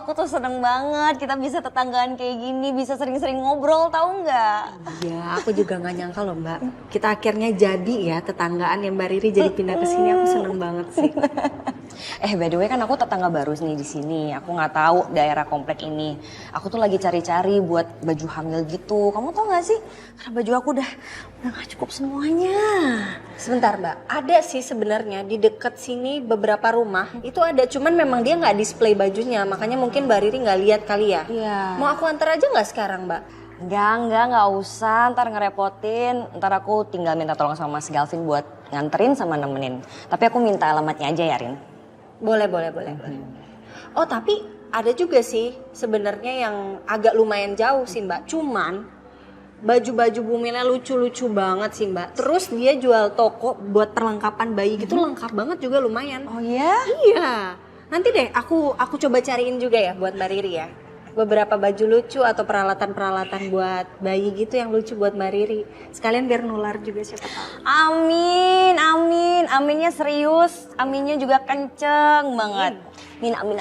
aku tuh seneng banget kita bisa tetanggaan kayak gini, bisa sering-sering ngobrol, tahu nggak? Iya, aku juga nggak nyangka loh Mbak. Kita akhirnya jadi ya tetanggaan yang Mbak Riri jadi pindah ke sini. Aku seneng banget sih. By the way kan aku tetangga baru nih di sini. Aku nggak tahu daerah komplek ini. Aku tuh lagi cari-cari buat baju hamil gitu. Kamu tau nggak sih? Karena baju aku udah nggak cukup semuanya. Sebentar Mbak, ada sih sebenarnya di dekat sini beberapa rumah itu ada, cuman memang dia nggak display bajunya, makanya mungkin Mbak Riri nggak lihat kali ya. Iya. Mau aku antar aja nggak sekarang Mbak? Nggak usah, ntar ngerepotin. Ntar aku tinggal minta tolong sama Mas Galvin buat nganterin sama nemenin. Tapi aku minta alamatnya aja ya, Rin. Boleh. Oh tapi ada juga sih sebenarnya yang agak lumayan jauh sih Mbak. Cuman baju-baju Bumilnya lucu-lucu banget sih Mbak. Terus dia jual toko buat perlengkapan bayi gitu, lengkap banget juga lumayan. Oh ya? Iya. Nanti deh aku coba cariin juga ya buat Mbak Riri ya. Beberapa baju lucu atau peralatan-peralatan buat bayi gitu yang lucu buat Mbak Riri. Sekalian biar nular juga siapa tahu. Amin. Aminnya serius, aminnya juga kenceng banget. Amin.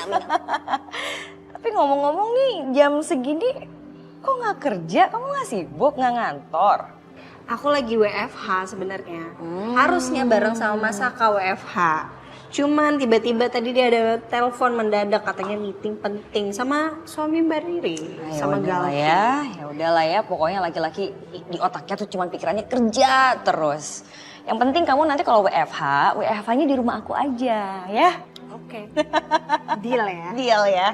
Tapi ngomong-ngomong nih, jam segini kok nggak kerja? Kamu nggak sibuk, nggak ngantor? Aku lagi WFH sebenarnya. Harusnya bareng sama Mas Aka WFH. Cuman tiba-tiba tadi dia ada telepon mendadak katanya meeting penting sama suami Mbak Riri, sama Galvin. Ya udahlah ya, pokoknya laki-laki di otaknya tuh cuman pikirannya kerja terus. Yang penting kamu nanti kalau WFH-nya di rumah aku aja ya. Oke. Deal ya. Deal ya.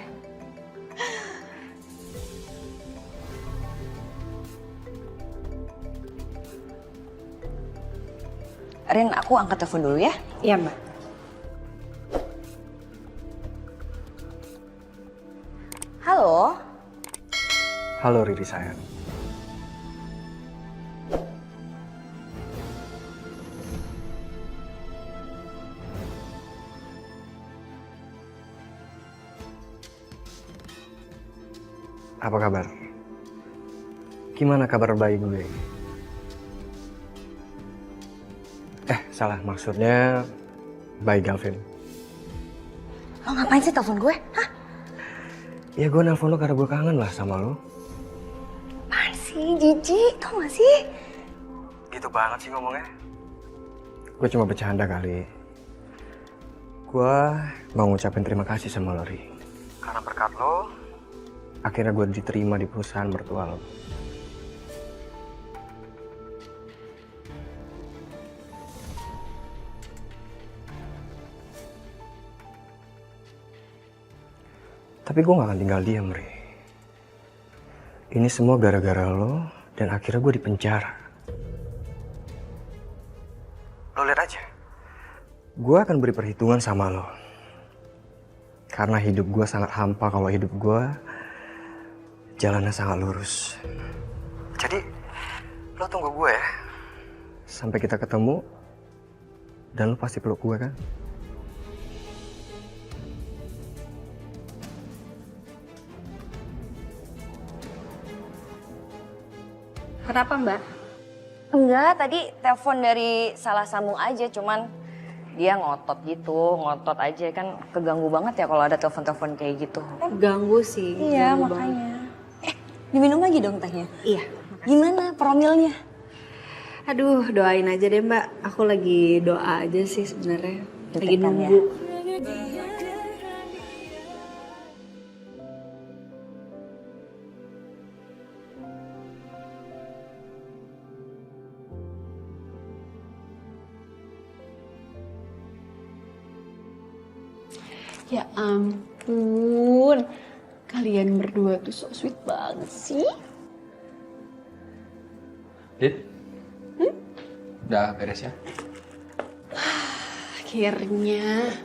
Rin, aku angkat telepon dulu ya. Iya Mbak. Halo. Halo Riri sayang. Apa kabar? Gimana kabar bayi gue? Salah, maksudnya bayi Galvin. Lo ngapain sih telepon gue? Hah? Ya gue nelfon lo karena gue kangen lah sama lo. Apaan sih, jijik, tau gak sih? Gitu banget sih ngomongnya. Gue cuma bercanda kali. Gue mau ngucapin terima kasih sama lo, Ri. Karena berkat lo, akhirnya gue diterima di perusahaan mertua lo. Tapi gue gak akan tinggal diam, Ri. Ini semua gara-gara lo dan akhirnya gue di penjara. Lo lihat aja. Gue akan beri perhitungan sama lo. Karena hidup gue sangat hampa kalau hidup gue jalannya sangat lurus. Jadi lo tunggu gue ya. Sampai kita ketemu dan lo pasti peluk gue kan? Kenapa Mbak? Enggak, tadi telepon dari salah sambung aja, cuman dia ngotot aja kan keganggu banget ya kalau ada telepon-telepon kayak gitu. Ganggu sih. Iya, ganggu makanya. banget. Diminum lagi dong tehnya. Iya. Gimana promilnya? Aduh, doain aja deh Mbak. Aku lagi doa aja sih sebenarnya. Lagi Deg-degan ya? nunggu. Ya ampun, kalian berdua tuh so sweet banget sih. Dit? Udah beres ya? Akhirnya.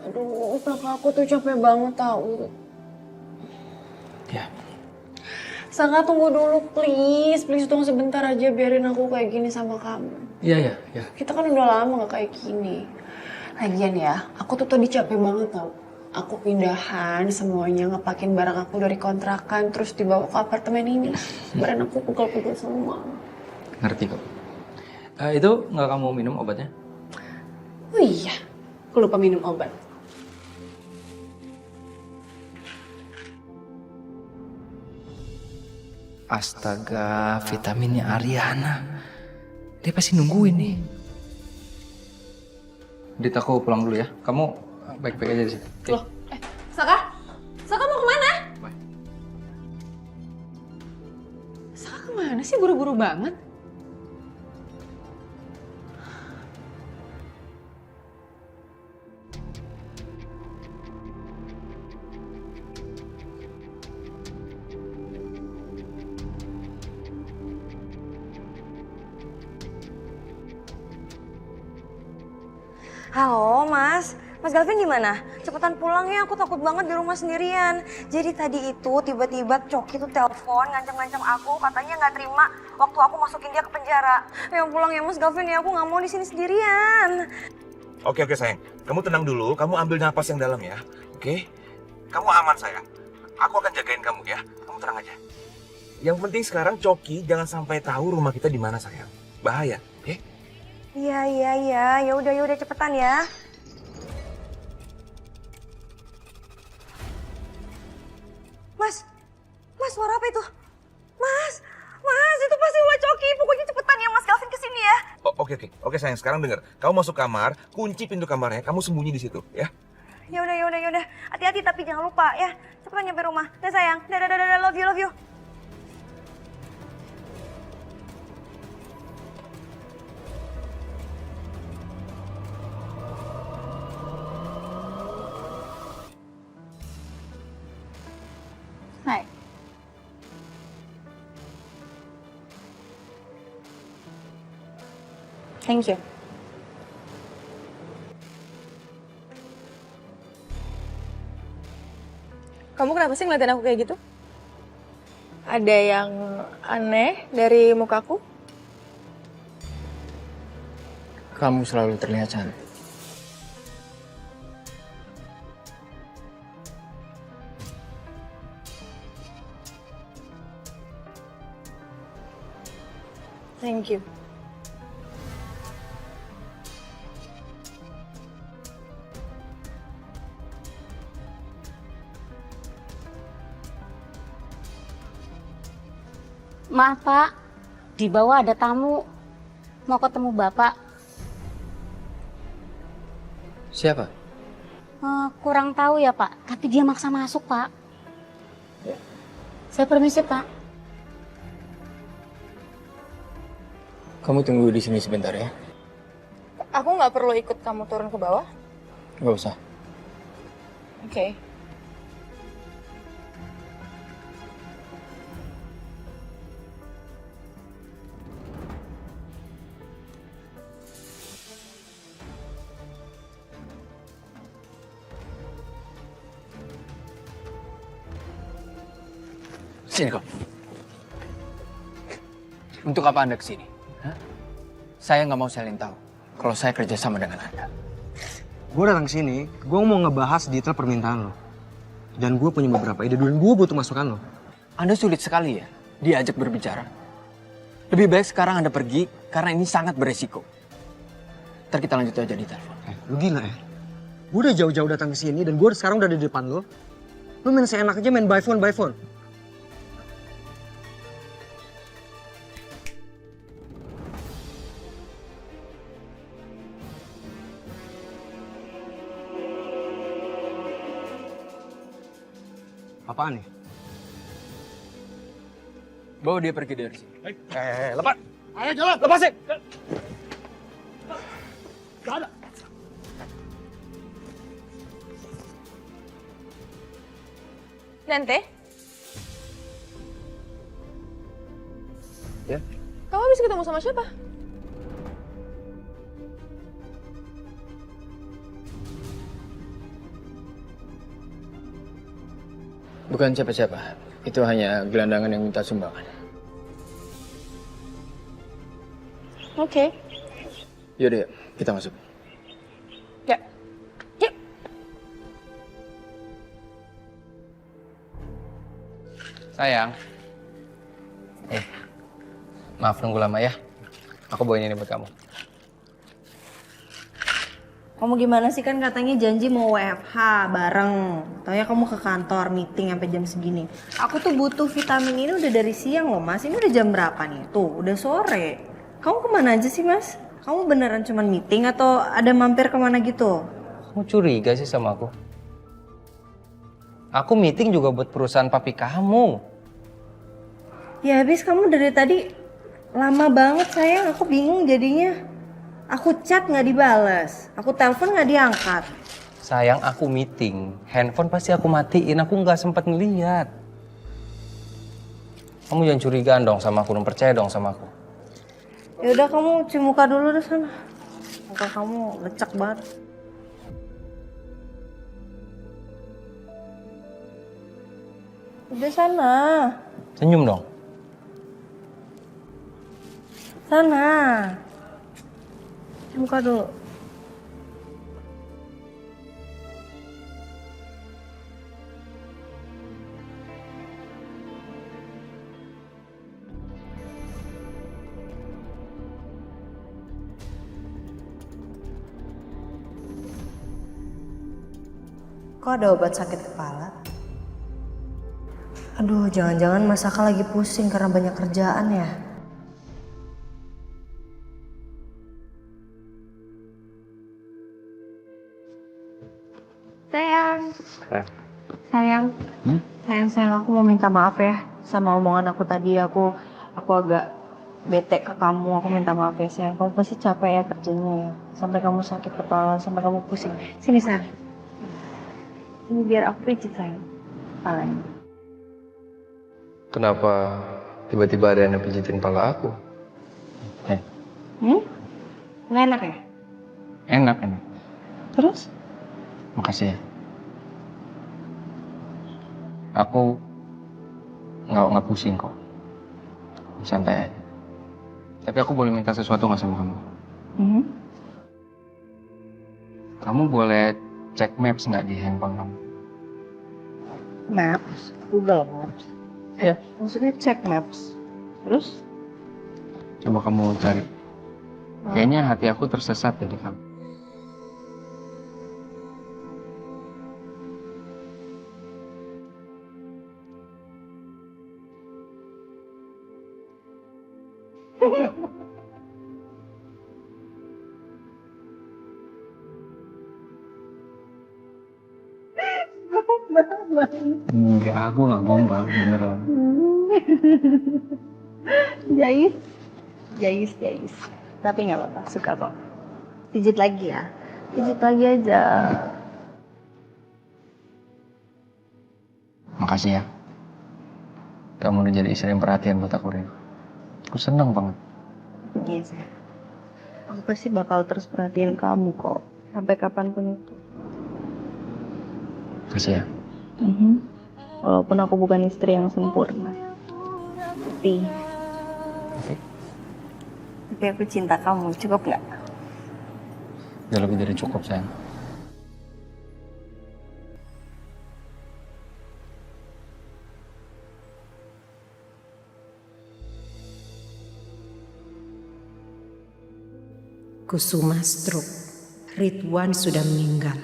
Aduh, kakak aku tuh capek banget tau. Ya. Sangka tunggu dulu please tunggu sebentar aja biarin aku kayak gini sama kamu. Iya. Kita kan udah lama gak kayak gini. Lagian ya, aku tuh tadi capek banget tau. Aku pindahan semuanya, ngepakin barang aku dari kontrakan, terus dibawa ke apartemen ini. Barang aku pukul-pukul semua. Ngerti kok. Itu nggak kamu minum obatnya? Oh iya, aku lupa minum obat. Astaga, vitaminnya Ariana. Dia pasti nungguin nih. Dit, aku pulang dulu ya. Kamu baik-baik aja di sini. Oke? Loh, Saka? Saka mau kemana? Bye. Saka kemana sih buru-buru banget? Halo Mas, Mas Galvin gimana? Cepetan pulang ya, aku takut banget di rumah sendirian. Jadi tadi itu tiba-tiba Coki tuh telepon ngancam-ngancam aku, katanya nggak terima waktu aku masukin dia ke penjara. Yang pulang ya Mas Galvin ya, aku nggak mau di sini sendirian. Oke sayang, kamu tenang dulu, kamu ambil napas yang dalam ya, oke? Kamu aman sayang, aku akan jagain kamu ya, kamu tenang aja. Yang penting sekarang Coki jangan sampai tahu rumah kita di mana sayang, bahaya, oke? Iya, ya udah cepetan ya. Mas suara apa itu? Mas itu pasti ulah Coki, pokoknya cepetan ya Mas Galvin kesini ya. Oke sayang, sekarang dengar, kamu masuk kamar, kunci pintu kamarnya, kamu sembunyi di situ ya. Ya udah. Hati-hati tapi jangan lupa ya. Cepetan nyampe rumah. Dah sayang. Dadah, love you. Hai. Thank you. Kamu kenapa sih ngeliatin aku kayak gitu? Ada yang aneh dari mukaku? Kamu selalu terlihat cantik. Thank you. Maaf Pak, di bawah ada tamu. Mau ketemu Bapak. Siapa? Kurang tahu ya Pak, tapi dia maksa masuk Pak. Saya permisi Pak. Kamu tunggu di sini sebentar ya. Aku nggak perlu ikut kamu turun ke bawah? Gak usah. Oke. Sini kau. Untuk apa Anda kesini? Hah? Saya nggak mau Selin tahu kalau saya kerja sama dengan Anda. Gue datang sini, gue mau ngebahas detail permintaan lo. Dan gue punya beberapa ide dan gue butuh masukan lo. Anda sulit sekali ya diajak berbicara. Lebih baik sekarang Anda pergi karena ini sangat beresiko. Ntar kita lanjut aja di telepon. Lo gila ya? Gue udah jauh-jauh datang ke sini dan gue sekarang udah di depan lo. Lo main seenak aja main by phone. Apaan nih? Bawa dia pergi dari sini. Lepas! Ayo jalan. Lepasin! Gak ada. Nante? Ya? Kamu habis ketemu sama siapa? Bukan siapa-siapa. Itu hanya gelandangan yang minta sumbangan. Oke. Yaudah, kita masuk. Ya. Yuk. Sayang. Maaf nunggu lama ya. Aku bawain ini buat kamu. Kamu gimana sih, kan katanya janji mau WFH bareng. Taunya kamu ke kantor meeting sampai jam segini. Aku tuh butuh vitamin ini udah dari siang loh Mas. Ini udah jam berapa nih? Tuh udah sore. Kamu kemana aja sih Mas? Kamu beneran cuman meeting atau ada mampir kemana gitu? Kamu curiga sih sama aku? Aku meeting juga buat perusahaan papi kamu. Ya habis kamu dari tadi lama banget sayang. Aku bingung jadinya. Aku chat nggak dibales, aku telepon nggak diangkat. Sayang, aku meeting. Handphone pasti aku matiin, aku nggak sempat ngeliat. Kamu jangan curigaan dong sama aku, dong percaya dong sama aku. Ya udah kamu cuci muka dulu deh sana. Muka kamu lecek banget. Udah sana. Senyum dong. Sana. Cuci muka dulu. Kok ada obat sakit kepala? Aduh, jangan-jangan Mas Aka lagi pusing karena banyak kerjaan ya? Sayang. Sayang, aku mau minta maaf ya sama omongan aku tadi. Aku agak bete ke kamu. Aku minta maaf ya sayang. Kamu pasti capek ya kerjanya ya. Sampai kamu sakit kepala, sampai kamu pusing. Sini sayang. Ini biar aku pijit sayang. Kepalanya. Kenapa tiba-tiba ada yang pijitin pala aku? Nggak enak ya? Enak. Terus? Makasih ya. Aku nggak pusing kok. Santai aja. Tapi aku boleh minta sesuatu nggak sama kamu? Kamu boleh cek Maps nggak di handphone kamu? Maps? Google Maps? Iya. Maksudnya cek Maps? Terus? Coba kamu cari. Kayaknya hati aku tersesat dari kamu. Enggak, aku nggak gombal, beneran. Jais. Tapi nggak apa-apa, suka kok. Pijit lagi ya? Pijit lagi aja. Makasih ya. Kamu udah jadi istri yang perhatian buat aku, Rin. Aku seneng banget. Yes. Aku pasti bakal terus perhatiin kamu kok. Sampai kapanpun itu. Makasih ya. Walaupun aku bukan istri yang sempurna. Tapi aku cinta kamu, cukup nggak? Udah lebih dari cukup, sayang. Kusuma stroke, Ridwan sudah meninggal.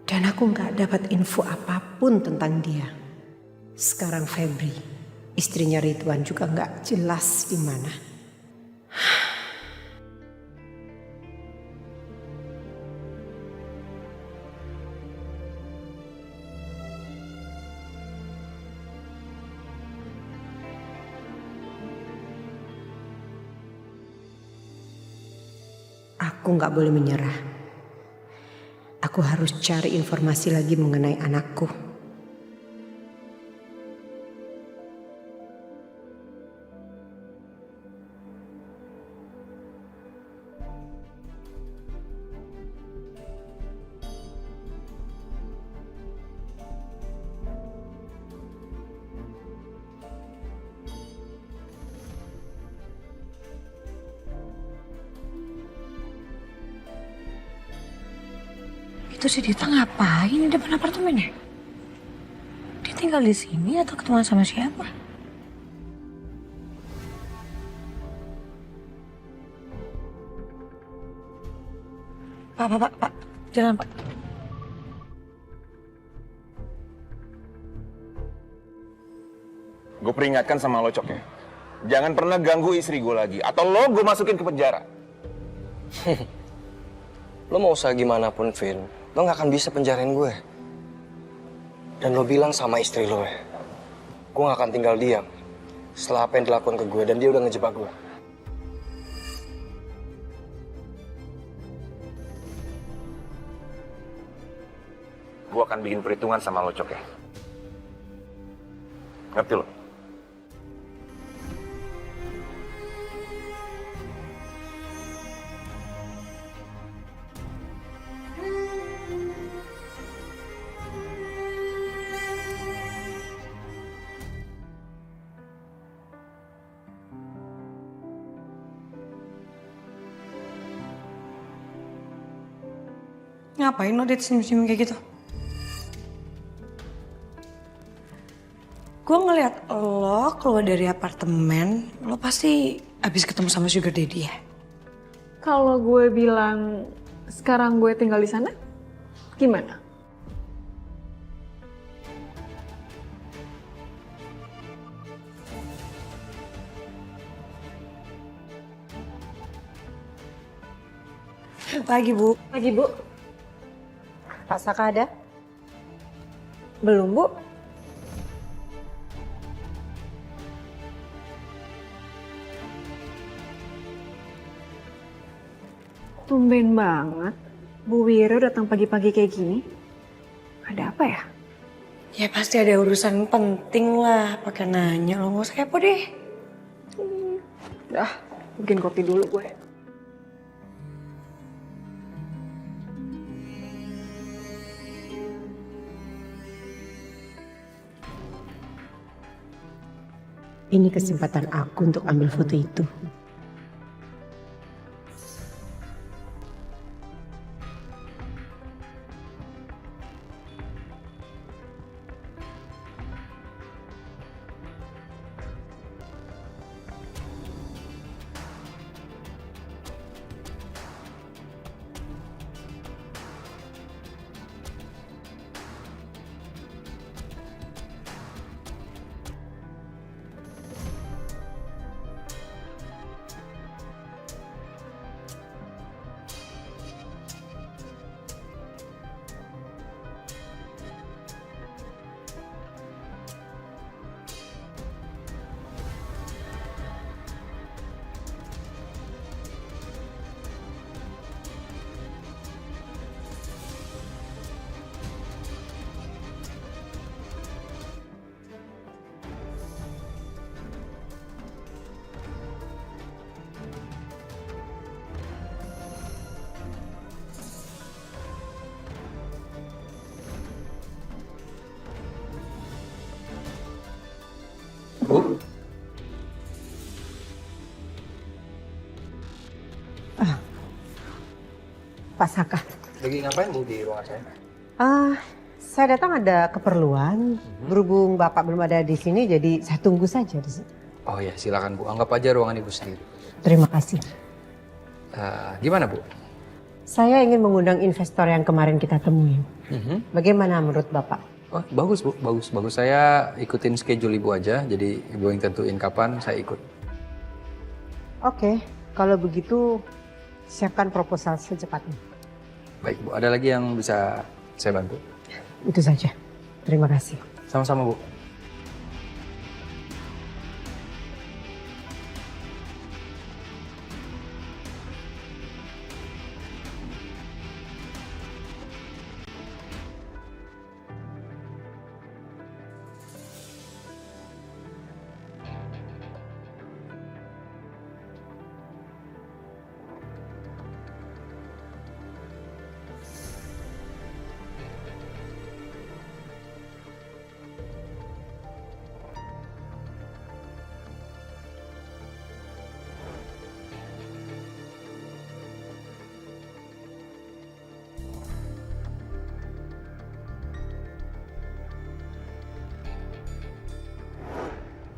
Dan aku nggak dapat info apapun tentang dia. Sekarang Febri, istrinya Ridwan juga nggak jelas di mana. Aku nggak boleh menyerah. Aku harus cari informasi lagi mengenai anakku. Itu si Dita ngapain di depan apartemennya? Dia tinggal di sini atau ketemu sama siapa? Pak. Jalan, Pak. Gue peringatkan sama lo, Cok ya. Jangan pernah ganggu istri gue lagi. Atau lo gue masukin ke penjara. Lo mau usaha gimana pun, Vin, lo gak akan bisa penjarain gue. Dan lo bilang sama istri lo ya, gue gak akan tinggal diam setelah apa yang dilakukan ke gue dan dia udah ngejebak gue. Gue akan bikin perhitungan sama lo, Cok ya. Ngerti lo? Ngapain lo senyum-senyum kayak gitu? Gue ngeliat lo keluar dari apartemen, lo pasti abis ketemu sama sugar daddy ya? Kalau gue bilang sekarang gue tinggal di sana, gimana? Pagi, Bu. Pagi, Bu. Pak Saka ada? Belum, Bu. Tumben banget. Bu Wiro datang pagi-pagi kayak gini. Ada apa ya? Ya pasti ada urusan penting lah, pakai nanya lo, gak usah kepo deh. Dah, bikin kopi dulu gue. Ini kesempatan aku untuk ambil foto itu. Bu, Pak Saka. lagi ngapain Bu di ruangan saya? Saya datang ada keperluan. Berhubung Bapak belum ada di sini, jadi saya tunggu saja di sini. Oh ya, silakan Bu. Anggap aja ruangan Ibu sendiri. Terima kasih. Gimana Bu? Saya ingin mengundang investor yang kemarin kita temuin. Bagaimana menurut Bapak? Oh, bagus Bu, bagus. Bagus, saya ikutin schedule Ibu aja. Jadi Ibu yang tentuin kapan, saya ikut. Oke, kalau begitu siapkan proposal secepatnya. Baik Bu, ada lagi yang bisa saya bantu? Itu saja. Terima kasih. Sama-sama Bu.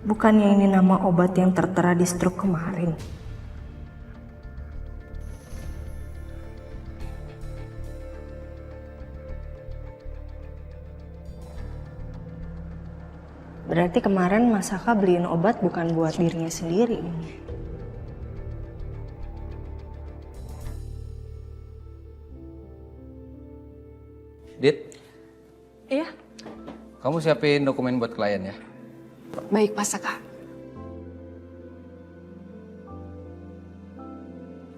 Bukannya ini nama obat yang tertera di stroke kemarin? Berarti kemarin Mas Saka beliin obat bukan buat dirinya sendiri. Dit, Iya, kamu siapin dokumen buat klien ya. baik Pak Saka.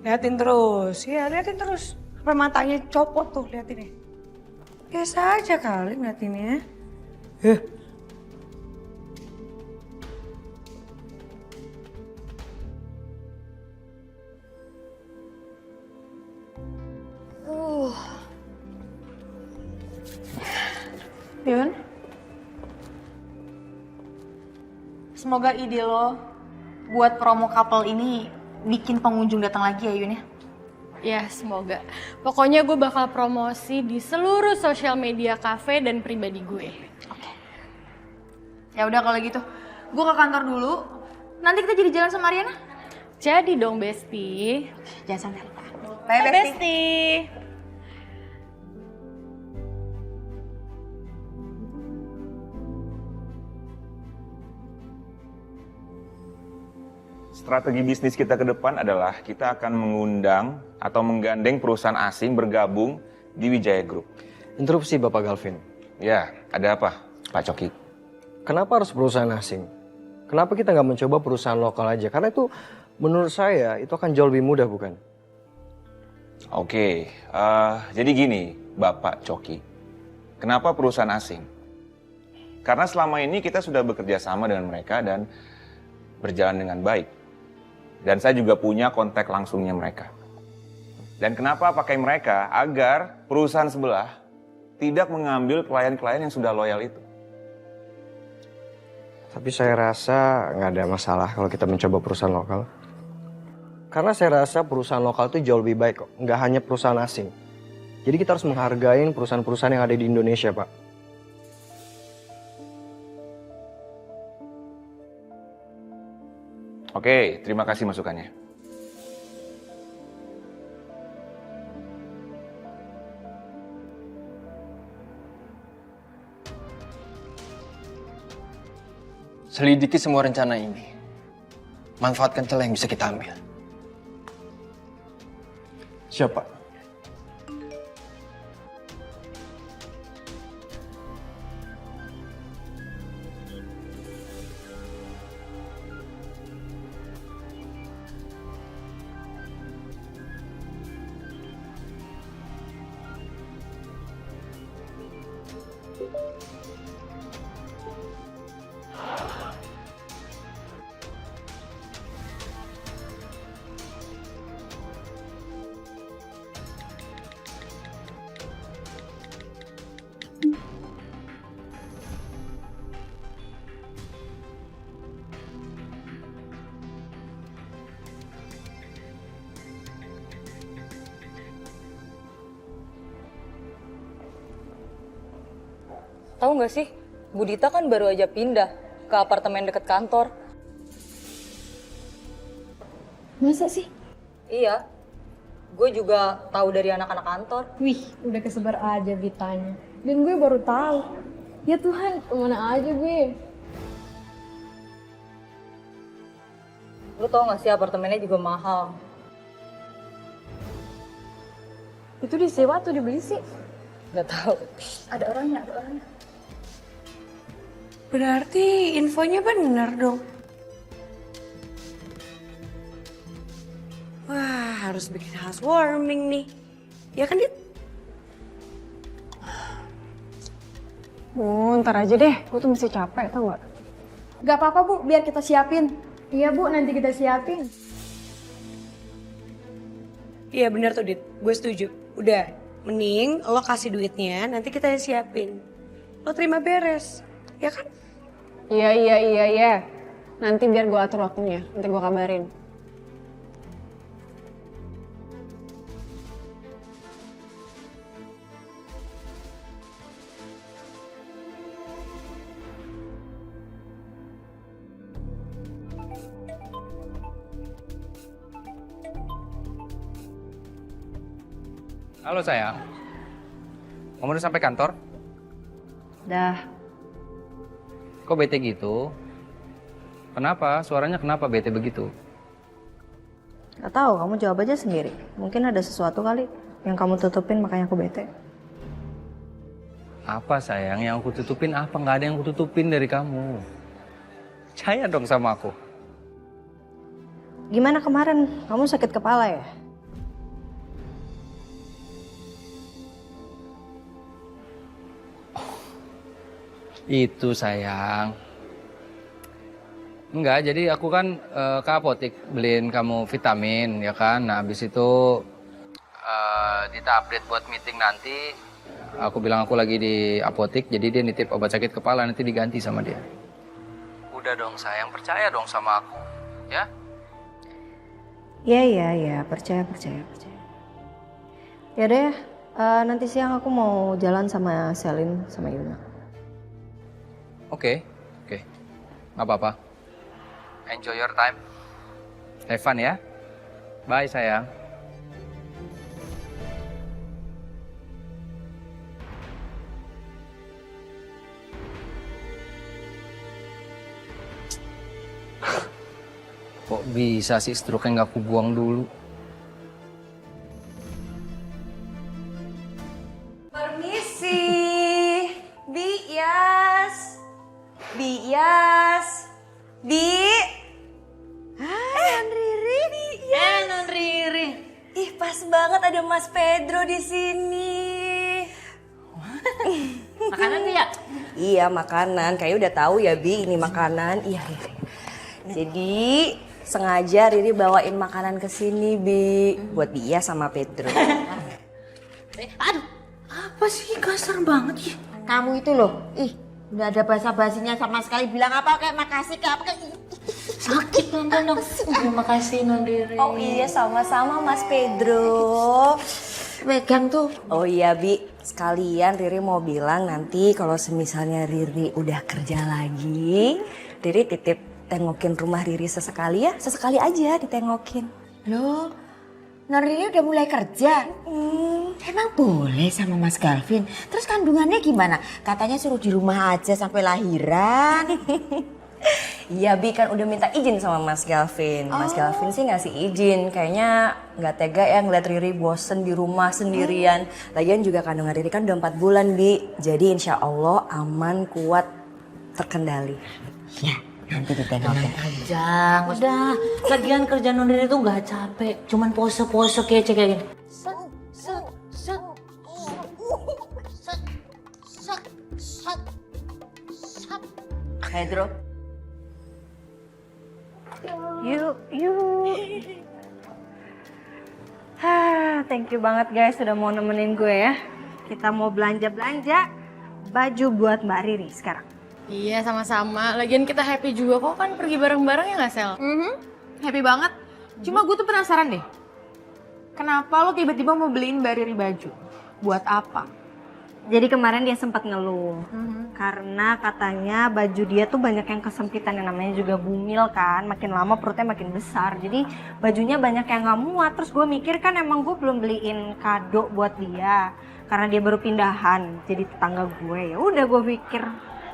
Liatin terus, ya liatin terus. Sampai matanya copot tuh, liatin ya. Biasa aja kali ngeliatinnya. Yun, Semoga ide lo buat promo couple ini bikin pengunjung datang lagi ya Yun ya. Ya, semoga. Pokoknya gue bakal promosi di seluruh sosial media kafe dan pribadi gue. Ya udah kalau gitu, gue ke kantor dulu. Nanti kita jadi jalan sama Ariana. Jadi dong, Besti. Jangan sampai lupa. Bye, Besti. Strategi bisnis kita ke depan adalah kita akan mengundang atau menggandeng perusahaan asing bergabung di Wijaya Group. Interupsi Bapak Galvin. Ya, ada apa, Pak Coki? Kenapa harus perusahaan asing? Kenapa kita nggak mencoba perusahaan lokal aja? Karena itu menurut saya itu akan jauh lebih mudah, bukan? Oke, jadi gini, Bapak Coki. Kenapa perusahaan asing? Karena selama ini kita sudah bekerja sama dengan mereka dan berjalan dengan baik. Dan saya juga punya kontak langsungnya mereka. Dan kenapa pakai mereka? Agar perusahaan sebelah tidak mengambil klien-klien yang sudah loyal itu. Tapi saya rasa nggak ada masalah kalau kita mencoba perusahaan lokal. Karena saya rasa perusahaan lokal itu jauh lebih baik kok. Nggak hanya perusahaan asing. Jadi kita harus menghargai perusahaan-perusahaan yang ada di Indonesia, Pak. Oke, terima kasih masukannya. Selidiki semua rencana ini. Manfaatkan celah yang bisa kita ambil. Siapa? Tahu nggak sih, Bu Dita kan baru aja pindah ke apartemen deket kantor. Masa sih? Iya, gue juga tahu dari anak-anak kantor. Wih, udah kesebar aja beritanya. Dan gue baru tahu. Ya Tuhan, kemana aja gue? Lu tau nggak sih apartemennya juga mahal. Itu disewa atau dibeli sih? Nggak tahu. Ada orangnya, ada orangnya. Berarti infonya benar dong. Wah, harus bikin housewarming nih. Ya kan, Dit? ntar aja deh. Gue tuh masih capek, tau gak? Gak apa-apa Bu, biar kita siapin. Iya Bu, nanti kita siapin. Iya benar tuh, Dit. Gue setuju. Udah, mending lo kasih duitnya, nanti kita yang siapin. Lo terima beres, ya kan? Iya. Nanti biar gue atur waktunya. Nanti gue kabarin. Halo sayang. Kamu udah sampai kantor? Dah. Kok bete gitu? Kenapa? Suaranya kenapa bete begitu? Gak tahu, kamu jawab aja sendiri. Mungkin ada sesuatu kali yang kamu tutupin makanya aku bete. Apa sayang yang aku tutupin apa? Nggak ada yang aku tutupin dari kamu. Percaya dong sama aku. Gimana kemarin? Kamu sakit kepala ya? Itu sayang. Enggak, jadi aku kan ke apotek beliin kamu vitamin ya kan. Nah habis itu Dita update buat meeting nanti. Aku bilang aku lagi di apotek, jadi dia nitip obat sakit kepala, nanti diganti sama dia. Udah dong sayang, percaya dong sama aku, ya? Iya, percaya. Ya deh, nanti siang aku mau jalan sama Selin sama Yuna. Oke, nggak apa-apa. Enjoy your time, have fun ya. Bye sayang. Kok bisa sih stroke-nya nggak aku buang dulu? Permisi, Bias. Bi. Hai, Non Riri. Non Riri. Ih, pas banget ada Mas Pedro di sini. Makanan tuh ya? Iya, makanan. Kayak udah tahu ya, Bi, ini makanan. Iya. Jadi sengaja Riri bawain makanan ke sini, Bi, buat Bia sama Pedro. Aduh, apa sih kasar banget ya? Kamu itu loh, nggak ada basa-basinya sama sekali. Bilang apa kayak makasih kayak apa kayak sakit nonton dong. Terima kasih Non Riri. Oh iya, sama-sama Mas Pedro. Megang tuh. Oh iya, Bi, sekalian Riri mau bilang nanti kalau semisalnya Riri udah kerja lagi, Riri titip tengokin rumah Riri sesekali ya, sesekali aja ditengokin. Loh, Non Riri udah mulai kerja? Emang boleh sama Mas Galvin? Terus kandungannya gimana? Katanya suruh di rumah aja sampai lahiran. Iya, Bi, kan udah minta izin sama Mas Galvin. Mas Galvin sih ngasih izin, kayaknya nggak tega ya ngeliat Riri bosen di rumah sendirian. Lagian juga kandungan Riri kan udah 4 bulan, Bi. Jadi insya Allah aman, kuat, terkendali. Ya, nanti ditengokin aja. Udah, lagian kerja Non Riri tuh nggak capek. Cuman pose-pose kayak gini. Pedro. Yuk. Thank you banget guys sudah mau nemenin gue ya. Kita mau belanja-belanja baju buat Mbak Riri sekarang. Iya, sama-sama. Lagian kita happy juga kok kan pergi bareng-bareng ya nggak, Sel? Happy banget. Cuma gue tuh penasaran deh. Kenapa lo tiba-tiba mau beliin Mbak Riri baju? Buat apa? Jadi kemarin dia sempat ngeluh karena katanya baju dia tuh banyak yang kesempitan, yang namanya juga bumil kan, makin lama perutnya makin besar, jadi bajunya banyak yang nggak muat. Terus gue mikir kan emang gue belum beliin kado buat dia karena dia baru pindahan jadi tetangga gue. Ya udah gue pikir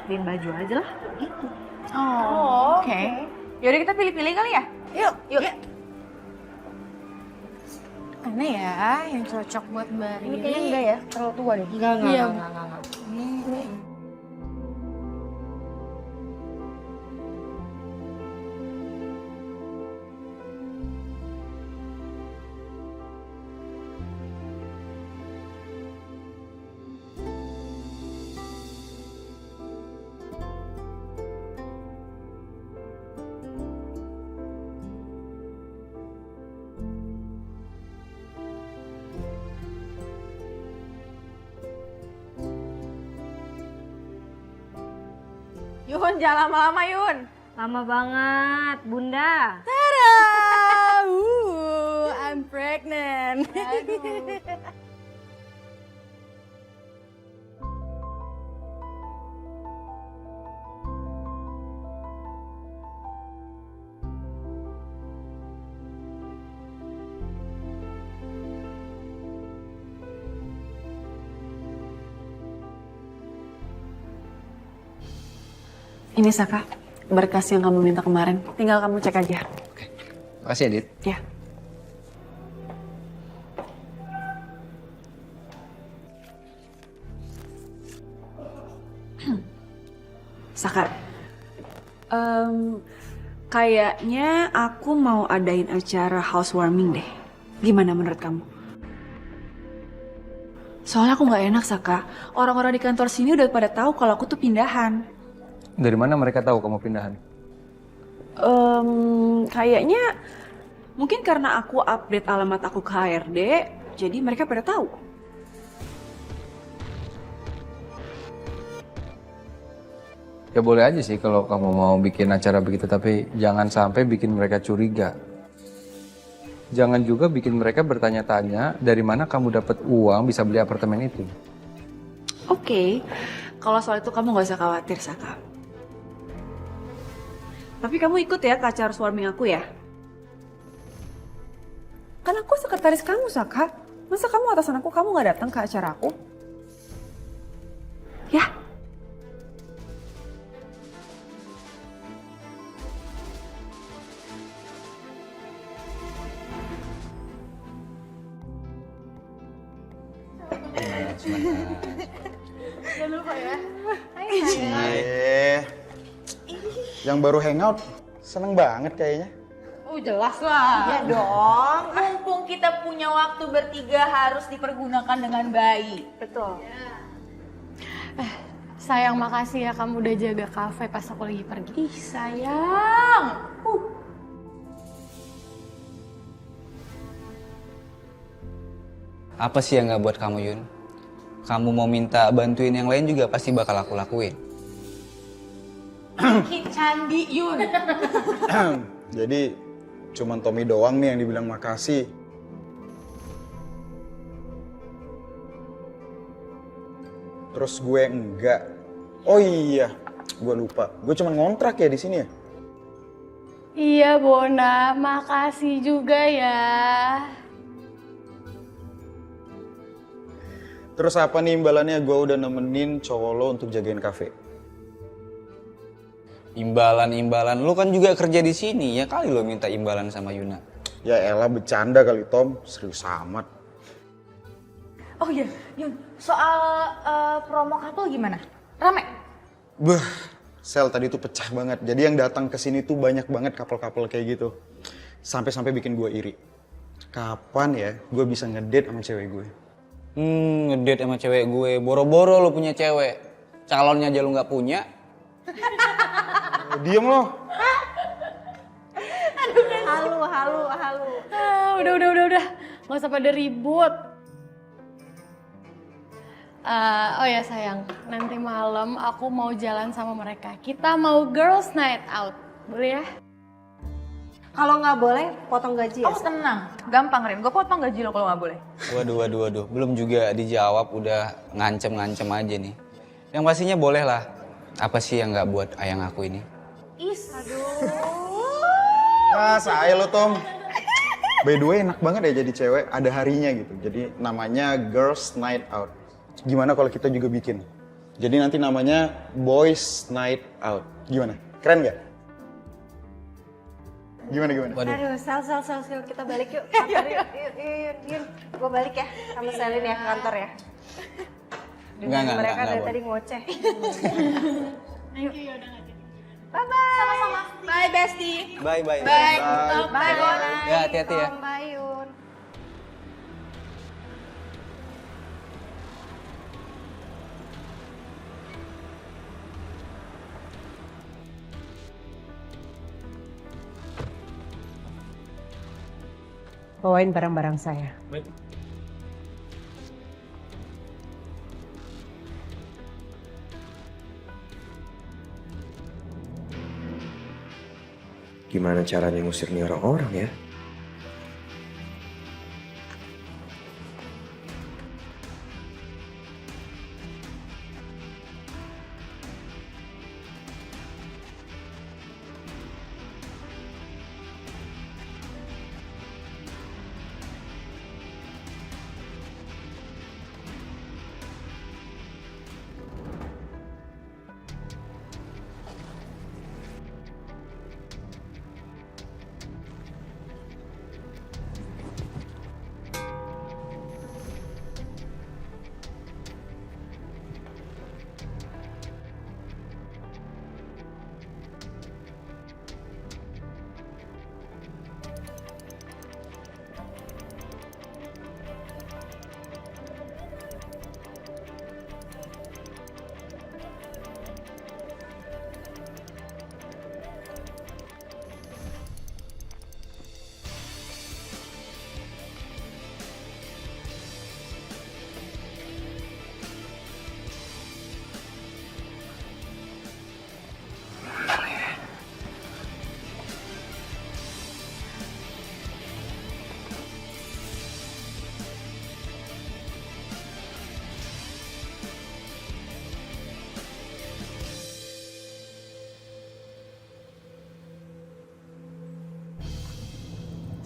beliin baju aja lah gitu. Oh, oke. Yaudah kita pilih-pilih kali ya? Yuk. Mana ya yang cocok buat Mbak Riri? Ini kayaknya enggak ya, terlalu tua deh. Enggak. Yun, jangan lama-lama Yun. Lama banget, Bunda. I'm pregnant. Ini Saka, berkas yang kamu minta kemarin. Tinggal kamu cek aja. Makasih ya, Dit. Ya. Saka, kayaknya aku mau adain acara housewarming deh. Gimana menurut kamu? Soalnya aku nggak enak, Saka. Orang-orang di kantor sini udah pada tahu kalau aku tuh pindahan. Dari mana mereka tahu kamu pindahan? Kayaknya mungkin karena aku update alamat aku ke HRD, jadi mereka pada tahu. Ya boleh aja sih kalau kamu mau bikin acara begitu, tapi jangan sampai bikin mereka curiga. Jangan juga bikin mereka bertanya-tanya dari mana kamu dapat uang bisa beli apartemen itu. Oke, kalau soal itu kamu nggak usah khawatir, Saka. Tapi kamu ikut ya ke acara housewarming aku ya? Kan aku sekretaris kamu, Saka. Masa kamu atasan aku, kamu nggak datang ke acara aku? Ya. Jangan lupa ya. Yang baru hangout, seneng banget kayaknya. Oh jelas lah. Iya dong. Mumpung kita punya waktu bertiga harus dipergunakan dengan baik. Betul. Sayang, makasih ya kamu udah jaga kafe pas aku lagi pergi. Ih sayang. Apa sih yang gak buat kamu, Yun? Kamu mau minta bantuin yang lain juga pasti bakal aku lakuin. Bikin candi Yun. Jadi cuman Tommy doang nih yang dibilang makasih. Terus gue enggak. Oh iya, gue lupa. Gue cuman ngontrak ya di sini ya. Iya Bona, makasih juga ya. Terus apa nih imbalannya? Gue udah nemenin cowok lo untuk jagain kafe. Imbalan, lu kan juga kerja di sini, ya kali lo minta imbalan sama Yuna. Ya elah bercanda kali Tom, serius amat. Oh iya, Yun. Soal promo couple gimana? Rame? Beuh, sel tadi tuh pecah banget. Jadi yang datang ke sini tuh banyak banget couple-couple kayak gitu. Sampai-sampai bikin gue iri. Kapan ya gue bisa ngedate sama cewek gue? Ngedate sama cewek gue, boro-boro lo punya cewek. Calonnya aja lo gak punya. Diem lo. Halu. Udah. Gak usah pada ribut. Oh ya sayang, nanti malam aku mau jalan sama mereka. Kita mau girls night out, boleh ya? Kalau nggak boleh, potong gaji ya? Oh tenang, gampang Rin. Gue potong gaji lo kalau nggak boleh. Waduh. Belum juga dijawab udah ngancem-ngancem aja nih. Yang pastinya boleh lah. Apa sih yang gak buat ayang aku ini? Ah, saya lo Tom. By the way enak banget ya jadi cewek, ada harinya gitu. Jadi namanya Girls Night Out. Gimana kalau kita juga bikin? Jadi nanti namanya Boys Night Out. Gimana? Keren nggak? Gimana? Waduh. Aduh, Sel, kita balik yuk. Yun. Gue balik ya, sama Selin ya ke kantor ya. Enggak, Mereka dari boleh. tadi ngoceh. Ayo. Bye-bye. Sama-sama. Bye, Bestie. Bye. Bye, Bona. Ya, hati-hati ya. Bye, Yun. Bawain barang-barang saya. Baik. Gimana caranya ngusir nih orang-orang ya?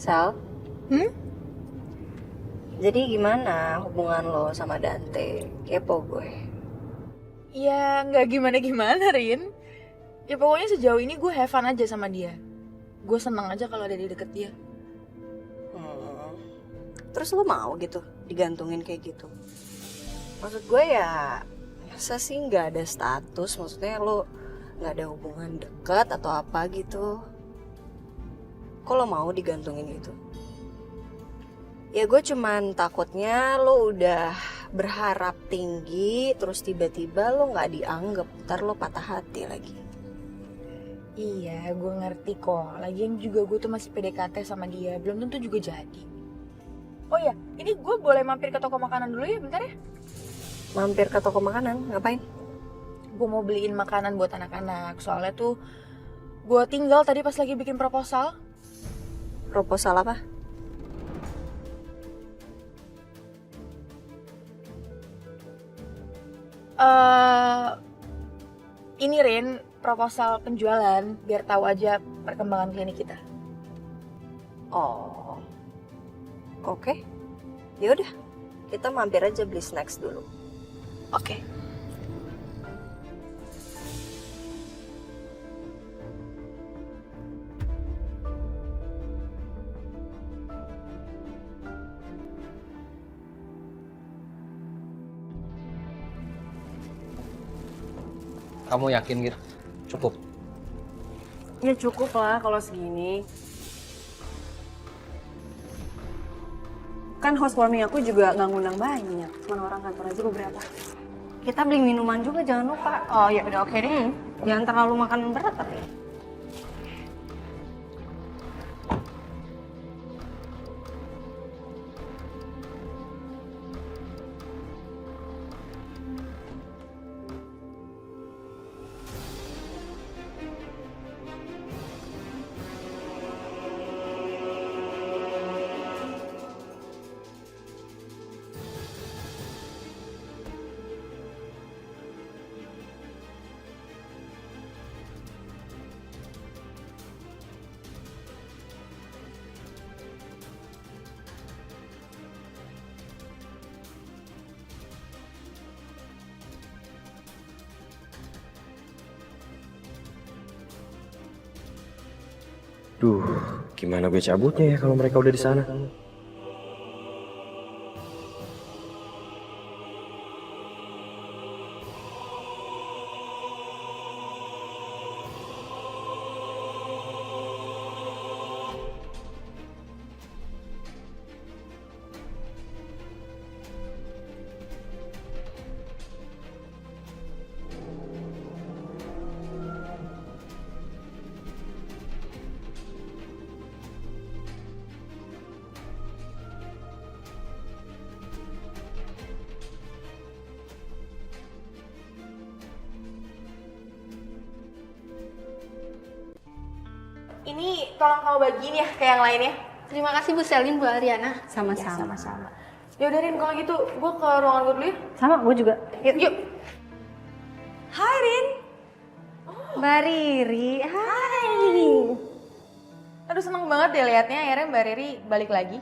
Sal? Jadi gimana hubungan lo sama Dante? Kepo gue. Ya nggak gimana-gimana, Rin. Ya pokoknya sejauh ini gue have fun aja sama dia. Gue seneng aja kalau ada di deket dia. Terus lo mau gitu digantungin kayak gitu? Maksud gue ya, masa sih nggak ada status? Maksudnya lo nggak ada hubungan dekat atau apa gitu? Kok lo mau digantungin gitu? Ya gue cuman takutnya lo udah berharap tinggi, terus tiba-tiba lo nggak dianggap, ntar lo patah hati lagi. Iya, gue ngerti kok. Lagian juga gue tuh masih PDKT sama dia, belum tentu juga jadi. Oh ya, ini gue boleh mampir ke toko makanan dulu ya, bentar ya? Mampir ke toko makanan, ngapain? Gue mau beliin makanan buat anak-anak, soalnya tuh gue tinggal tadi pas lagi bikin proposal. Proposal apa? Ini Rin, proposal penjualan biar tahu aja perkembangan klinik kita. Oh, oke. Ya udah, kita mampir aja beli snacks dulu. Oke. Kamu yakin gitu? Cukup? Ya cukup lah kalau segini. Kan housewarming aku juga nggak ngundang banyak, cuma orang kantor aja beberapa. Kita beli minuman juga jangan lupa. Oh ya udah oke deh. Jangan terlalu makan berat tapi. Duh, gimana gue cabutnya ya kalau mereka udah di sana? Ini tolong kamu bagiin ya ke yang lainnya. Terima kasih Bu Selin, Bu Ariana. Sama-sama. Ya udah Rin, kalau gitu gue ke ruangan gue dulu ya. Sama, gue juga. Yuk. Hai Rin. Mbak Riri, hai. Aduh seneng banget deh liatnya akhirnya Mbak Riri balik lagi.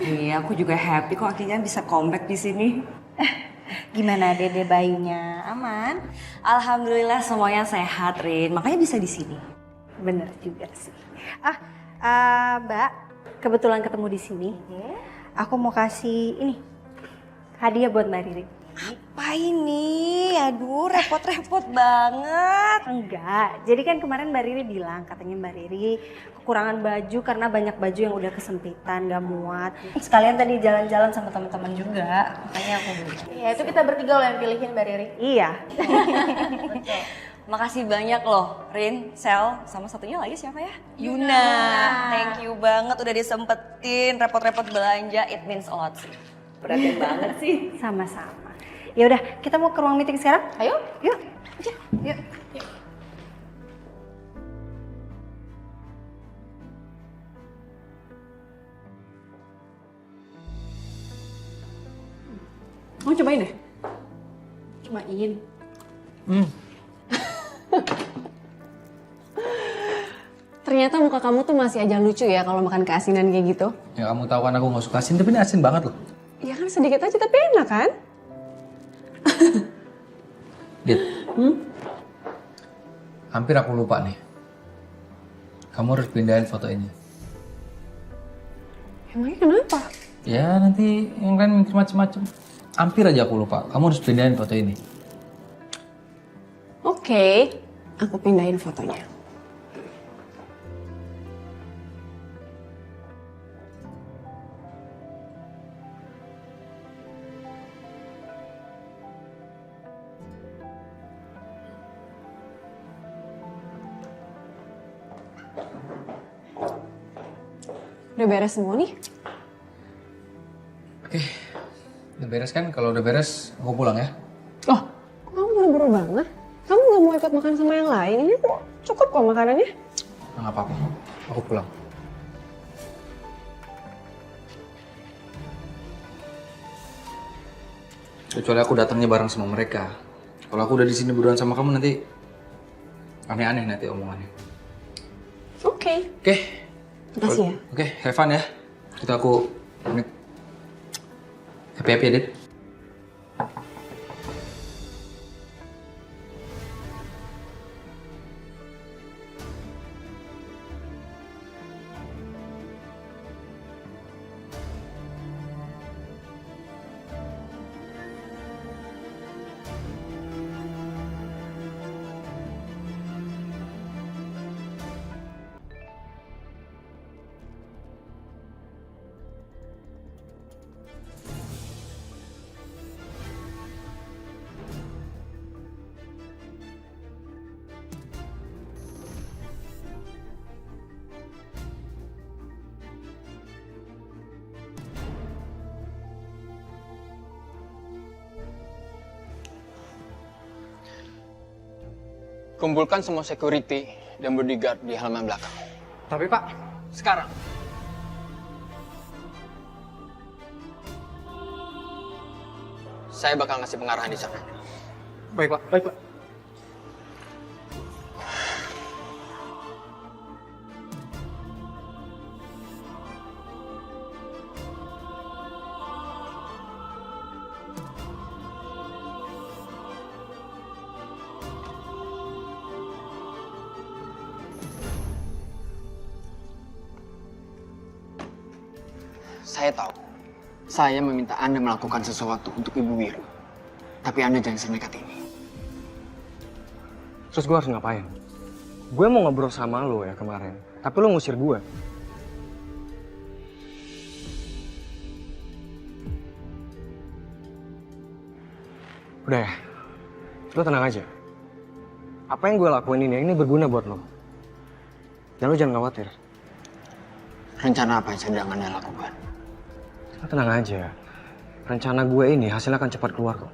Iya, aku juga happy kok akhirnya bisa comeback di sini. Gimana Dede bayinya? Aman? Alhamdulillah semuanya sehat, Rin. Makanya bisa di sini. Bener juga sih. Mbak, kebetulan ketemu di sini. Aku mau kasih ini hadiah buat Mbak Riri. Apa ini? Aduh, repot-repot banget. Enggak, jadi kan kemarin Mbak Riri bilang katanya Mbak Riri kekurangan baju karena banyak baju yang udah kesempitan, gak muat. Sekalian tadi jalan-jalan sama teman-teman juga, makanya aku beli. Iya itu kita bertiga loh yang pilihin Mbak Riri. Iya. Betul. Makasih banyak loh, Rin, Sel, sama satunya lagi siapa ya? Yuna. Thank you banget udah disempetin repot-repot belanja. It means a lot sih. Perhatian banget sih. Sama-sama. Ya udah, kita mau ke ruang meeting sekarang? Ayo. Yuk. Yuk. Mau cobain deh. Cobain. Ternyata muka kamu tuh masih aja lucu ya kalau makan keasinan kayak gitu. Ya kamu tahu kan aku nggak suka asin, tapi ini asin banget loh. Ya kan sedikit aja tapi enak kan? Dit, hampir aku lupa nih. Kamu harus pindahin foto ini. Emangnya kenapa? Ya nanti yang lain mikir macem-macem. Hampir aja aku lupa. Kamu harus pindahin foto ini. Oke, aku pindahin fotonya. Udah beres semua nih? Oke, udah beres kan? Kalau udah beres, aku pulang ya. Oh, kok kamu buru-buru banget? Kamu gak mau ikut makan sama yang lain? Ini kok cukup kok makanannya. Nggak apa-apa, aku pulang. Kecuali aku datangnya bareng sama mereka. Kalau aku udah di sini berdua sama kamu nanti aneh-aneh nanti omongannya. Oke. Oke. Makasih ya. Oke, have fun ya. Kita aku pamit. Happy ya, Dit. Kumpulkan semua security dan bodyguard di halaman belakang. Tapi Pak, sekarang. Saya bakal ngasih pengarahan di sana. Baik Pak, baik Pak. Saya tahu, saya meminta Anda melakukan sesuatu untuk Ibu Wiru. Tapi Anda jangan senekat ini. Terus gue harus ngapain? Gue mau ngobrol sama lo ya kemarin, tapi lo ngusir gue. Udah ya, lo tenang aja. Apa yang gue lakuin ini berguna buat lo. Dan lo jangan khawatir. Rencana apa yang sedang Anda lakukan? Lo tenang aja. Rencana gue ini hasilnya akan cepat keluar kok.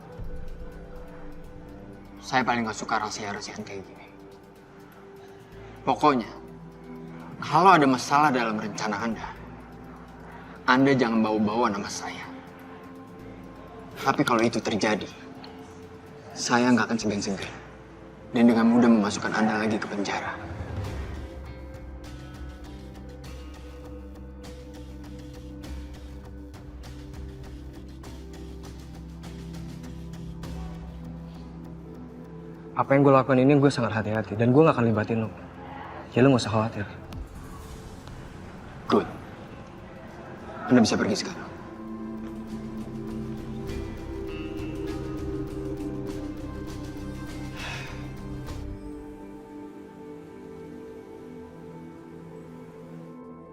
Saya paling gak suka rahasia-rahasiaan kayak gini. Pokoknya, kalau ada masalah dalam rencana Anda jangan bawa-bawa nama saya. Tapi kalau itu terjadi, saya nggak akan segan-segan. Dan dengan mudah memasukkan Anda lagi ke penjara. Apa yang gue lakukan ini gue sangat hati-hati dan gue gak akan libatin lo. Ya lo gak usah khawatir. Good. Anda bisa pergi sekarang.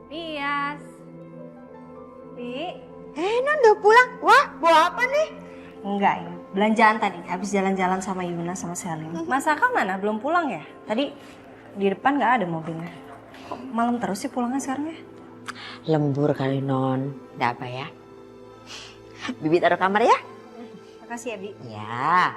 Tias. Non udah pulang. Wah, bawa apa nih? Enggak ya, belanjaan tadi. Habis jalan-jalan sama Yuna sama Selim. Mas Aka mana? Belum pulang ya? Tadi di depan nggak ada mobilnya. Kok malam terus sih pulangnya sekarang ya? Lembur kali Non. Nggak apa ya? Bibi taruh kamar ya? Makasih ya, Bi. Ya.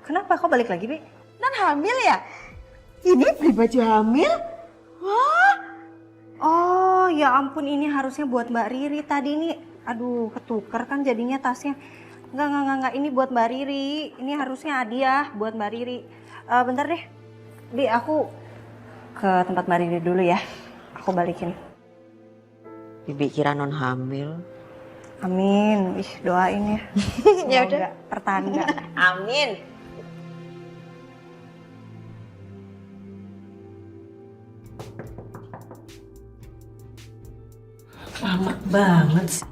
Kenapa kok balik lagi, Bi? Non hamil ya? Ini beli baju hamil? Wah. Oh, Oh ya ampun, ini harusnya buat Mbak Riri tadi ini. Aduh, ketuker kan jadinya tasnya. Enggak, ini buat Mbak Riri. Ini harusnya hadiah buat Mbak Riri. Bentar deh, Di, aku ke tempat Mbak Riri dulu ya. Aku balikin. Bibi kira non hamil. Amin, ih doain ya. Ya udah. Semoga pertanda. Amin. Lama banget sih.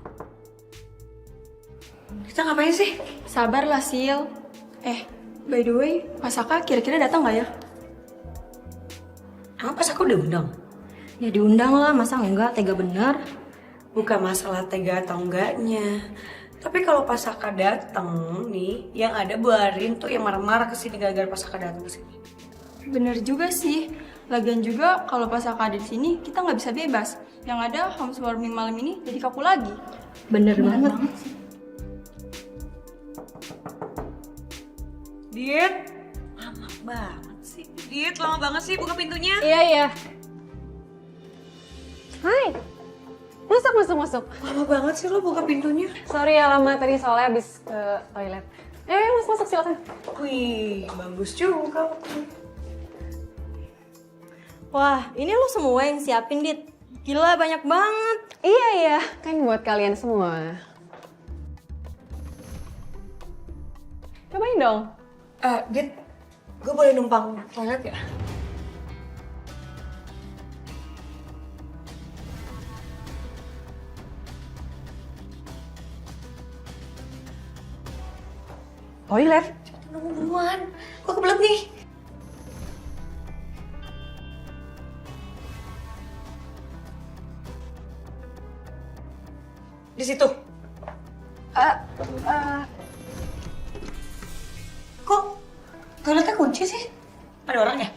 Kita ngapain sih? Sabarlah, Sil. By the way, Pasaka kira-kira datang nggak ya? Emang pas aku diundang? Ya diundang lah, masa enggak? Tega bener. Bukan masalah tega atau enggaknya. Tapi kalau Pasaka datang nih, yang ada Bu Arin tuh yang marah-marah kesini gara-gara Pasaka datang kesini. Bener juga sih. Lagian juga kalau Pasaka ada di sini, kita nggak bisa bebas. Yang ada housewarming malam ini jadi kaku lagi. Bener banget. Dit, lama banget sih. Dit, lama banget sih buka pintunya. Iya. Hai, masuk. Lama banget sih lo buka pintunya. Sorry ya lama tadi soalnya habis ke toilet. Masuk silakan. Wih, bagus juga. Wah, ini lo semua yang siapin, Dit. Gila, banyak banget. Iya, kan buat kalian semua. Cobain dong. Dit, gue boleh numpang toilet ya? Toilet? Nunggu buruan, gue kebelet nih. Di situ. Kok toiletnya kunci sih? Ada orang ya?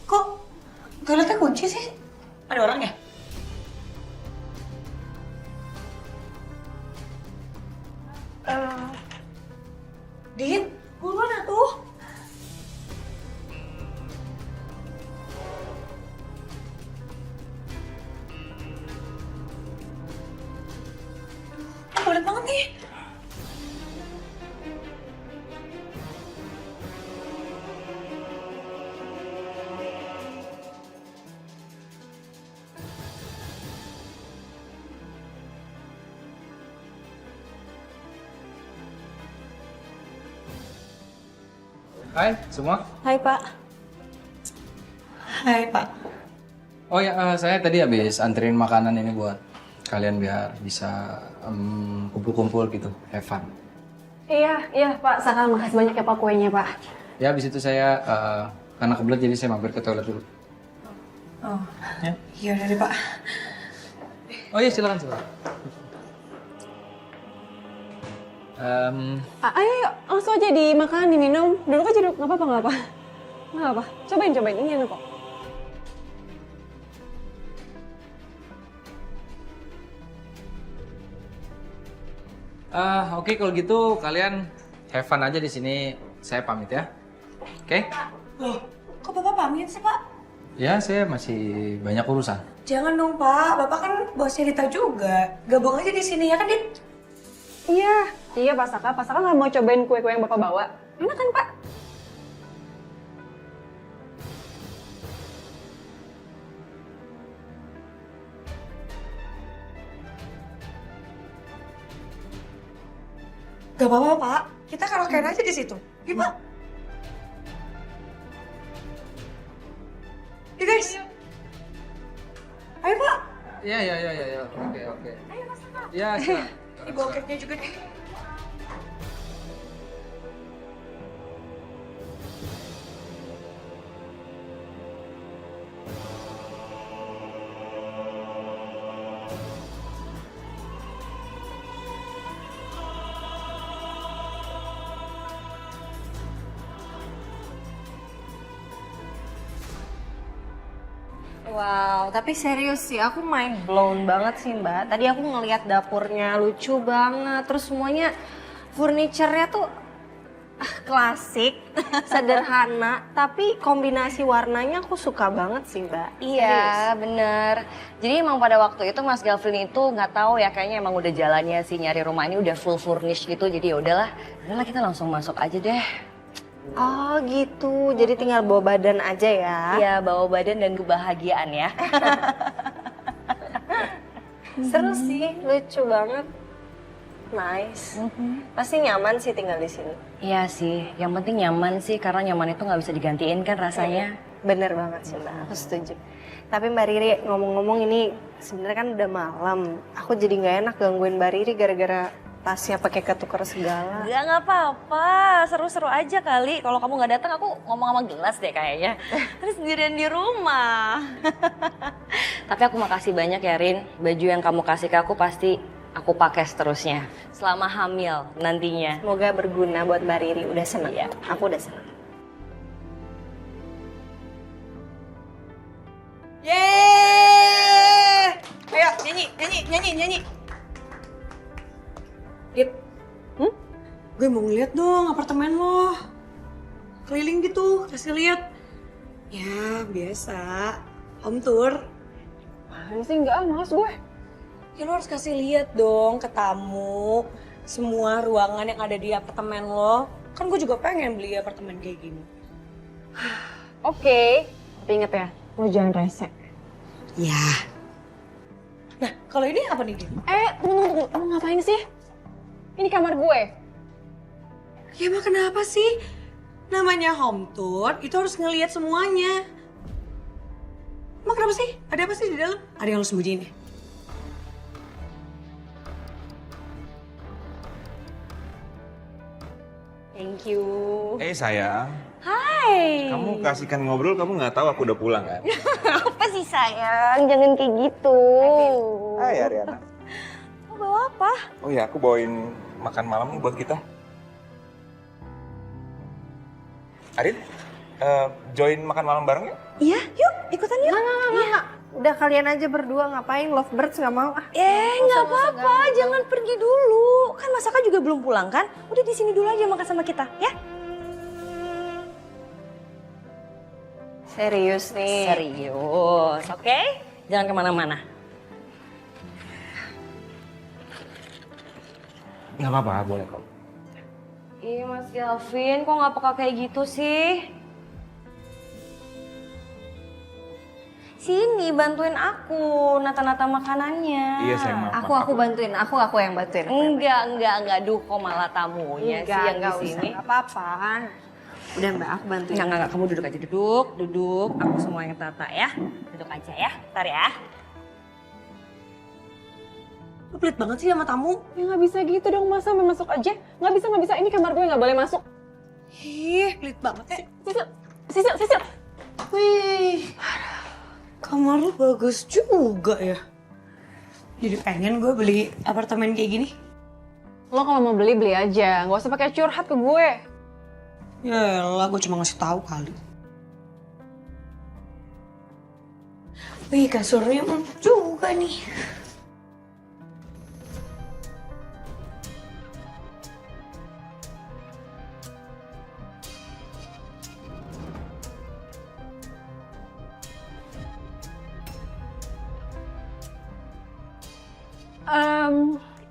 Kok toiletnya kunci sih? Ada orang ya? Dit, buruan atuh. Belet banget nih. Hai semua. Hai, Pak. Hai, Pak. Oh ya, saya tadi habis anterin makanan ini buat kalian biar bisa kumpul-kumpul gitu, have fun. Iya Pak, Saka makasih banyak ya Pak kuenya Pak. Ya habis itu saya karena kebelet jadi saya mampir ke toilet dulu. Oh, Ya. iya udah deh, Pak. Oh iya silakan. Ayo langsung aja dimakan, diminum. Duduk aja duduk, nggak apa-apa. Nggak apa. Cobain, ini enak kok. Oke, kalau gitu kalian have fun aja di sini. Saya pamit ya. Oke? Loh, kok Bapak pamit sih, Pak? Ya, saya masih banyak urusan. Jangan dong, Pak. Bapak kan bosnya Rita juga. Gabung aja di sini ya kan, Dit? Iya Pak Saka. Pak Saka nggak mau cobain kue-kue yang Bapak bawa. Enak kan Pak? Gak apa-apa, Pak. Kita karaokean aja di situ. Iya, Pak. Iya, guys. Ayo, Pak. Iya. Oke. Ayo, Mas Saka. Iya, silakan. Ini bawa cake-nya juga deh. Wow, tapi serius sih, aku mind blown banget sih Mbak. Tadi aku ngelihat dapurnya lucu banget, terus semuanya Furniture-nya tuh klasik, sederhana, tapi kombinasi warnanya aku suka banget sih, Mbak. Iya, bener. Jadi emang pada waktu itu Mas Galvin itu nggak tahu ya, kayaknya emang udah jalannya sih nyari rumah ini udah full furnished gitu. Jadi udahlah kita langsung masuk aja deh. Oh gitu, jadi tinggal bawa badan aja ya? Iya, bawa badan dan kebahagiaan ya. Seru sih, lucu banget. Nice. Pasti nyaman sih tinggal di sini. Iya sih, yang penting nyaman sih, karena nyaman itu nggak bisa digantiin kan rasanya. Bener banget sih Mbak, aku setuju. Tapi Mbak Riri, ngomong-ngomong ini sebenarnya kan udah malam. Aku jadi nggak enak gangguin Mbak Riri gara-gara tasnya pakai ketuker segala. Nggak apa-apa, seru-seru aja kali. Kalau kamu nggak datang, aku ngomong sama gelas deh kayaknya. Terus sendirian di rumah. Tapi aku makasih banyak ya Rin, baju yang kamu kasih ke aku pasti aku pakai seterusnya selama hamil nantinya. Semoga berguna buat Mbak Riri. Udah seneng ya? Aku udah seneng. Yeay! Ayo nyanyi. Dit, gue mau ngeliat dong apartemen lo. Keliling gitu, kasih lihat. Ya biasa, home tour. Apaan sih, enggak, males gue. Ya lo harus kasih lihat dong ke tamu semua ruangan yang ada di apartemen lo. Kan gue juga pengen beli apartemen kayak gini. Oke, tapi inget ya, lo jangan rese. Ya. Nah, kalau ini apa nih, Din? Tunggu. Lo ngapain sih? Ini kamar gue. Ya emang kenapa sih? Namanya home tour, itu harus ngelihat semuanya. Emang kenapa sih? Ada apa sih di dalam? Ada yang lo sembunyiin ya? Thank you. Sayang. Hai. Kamu kasihkan ngobrol, kamu nggak tahu aku udah pulang kan? Apa sih sayang? Jangan kayak gitu. Hai Ariana. Kamu bawa apa? Oh ya, aku bawain makan malam nih buat kita. Arin, join makan malam bareng ya? Iya, yuk ikutan yuk. Nggak. Udah kalian aja berdua ngapain? Lovebirds nggak mau? Nggak apa-apa, jangan pergi dulu. Kan Masaka juga belum pulang kan? Udah di sini dulu aja makan sama kita, ya? Serius nih. Serius, oke? Jangan kemana-mana. Nggak apa-apa, boleh kok. Iya Mas Galvin, kok nggak peka kayak gitu sih? Sini bantuin aku nata-nata makanannya. Iya sayang, maaf. Aku bantuin, aku yang bantuin. Enggak. Duh, kok malah tamunya sih yang di sini. Enggak apa-apa. Udah Mbak, aku bantuin. Enggak. Kamu duduk aja, duduk. Aku semua yang tata ya. Duduk aja ya, ntar ya. Lo pelit banget sih sama tamu. Ya nggak bisa gitu dong, masa mau masuk aja? Nggak bisa. Ini kamar gue nggak boleh masuk. Ih, pelit banget. Sisil. Wih, kamar lu bagus juga ya. Jadi pengen gue beli apartemen kayak gini. Lo kalau mau beli aja, nggak usah pakai curhat ke gue. Yaelah, gue cuma ngasih tahu kali. Wih, kasurnya empuk juga nih.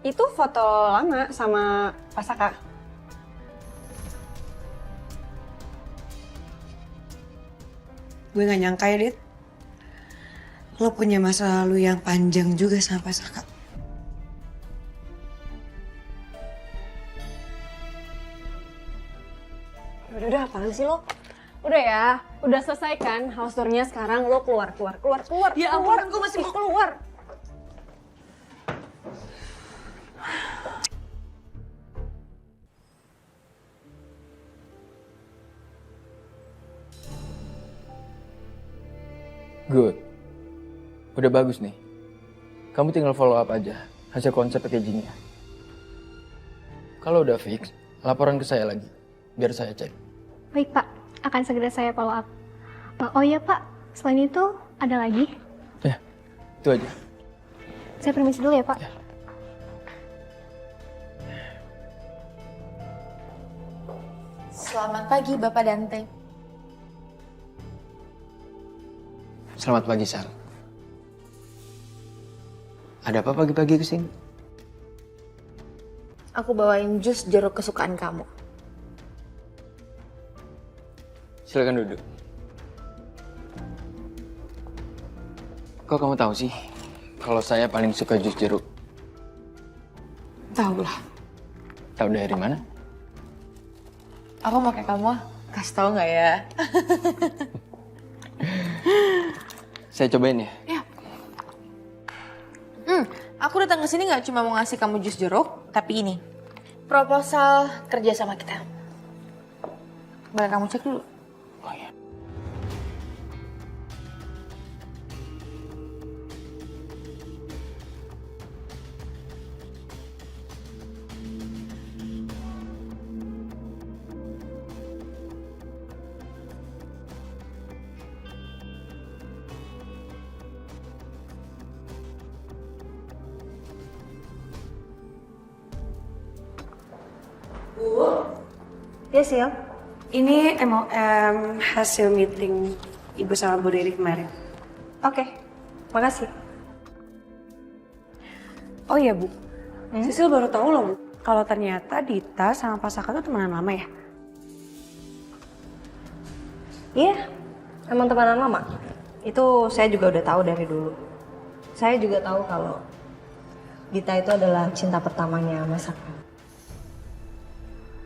Itu foto lama sama Pasaka. Gue gak nyangka ya, Dit. Lo punya masa lalu yang panjang juga sama Pasaka. Udah, apaan sih lo? Udah ya, udah selesai kan house tour-nya, sekarang lo keluar. Ya ampun, gue masih mau keluar. Good. Udah bagus nih. Kamu tinggal follow up aja hasil konsep packagingnya. Kalau udah fix, laporan ke saya lagi. Biar saya cek. Baik Pak, akan segera saya follow up. Oh iya Pak, selain itu ada lagi? Ya, itu aja. Saya permisi dulu ya Pak. Selamat pagi, Bapak Dante. Selamat pagi, Sal. Ada apa pagi-pagi kesini? Aku bawain jus jeruk kesukaan kamu. Silakan duduk. Kok kamu tahu sih kalau saya paling suka jus jeruk? Tahu lah. Tahu dari mana? Aku mau kayak kamu, kasih tahu nggak ya? Saya cobain ya. Ya. Aku datang ke sini nggak cuma mau ngasih kamu jus jeruk, tapi ini proposal kerja sama kita. Boleh kamu cek dulu. Oh ya. Yes, Sil. Ini MOM hasil meeting Ibu sama Bu Riri kemarin. Oke, makasih. Oh iya, Bu. Sisil baru tahu loh, Bu. Kalau ternyata Dita sama Pak Saka tuh temenan lama ya? Iya, emang temenan lama. Itu saya juga udah tahu dari dulu. Saya juga tahu kalau Dita itu adalah cinta pertamanya Mas Saka.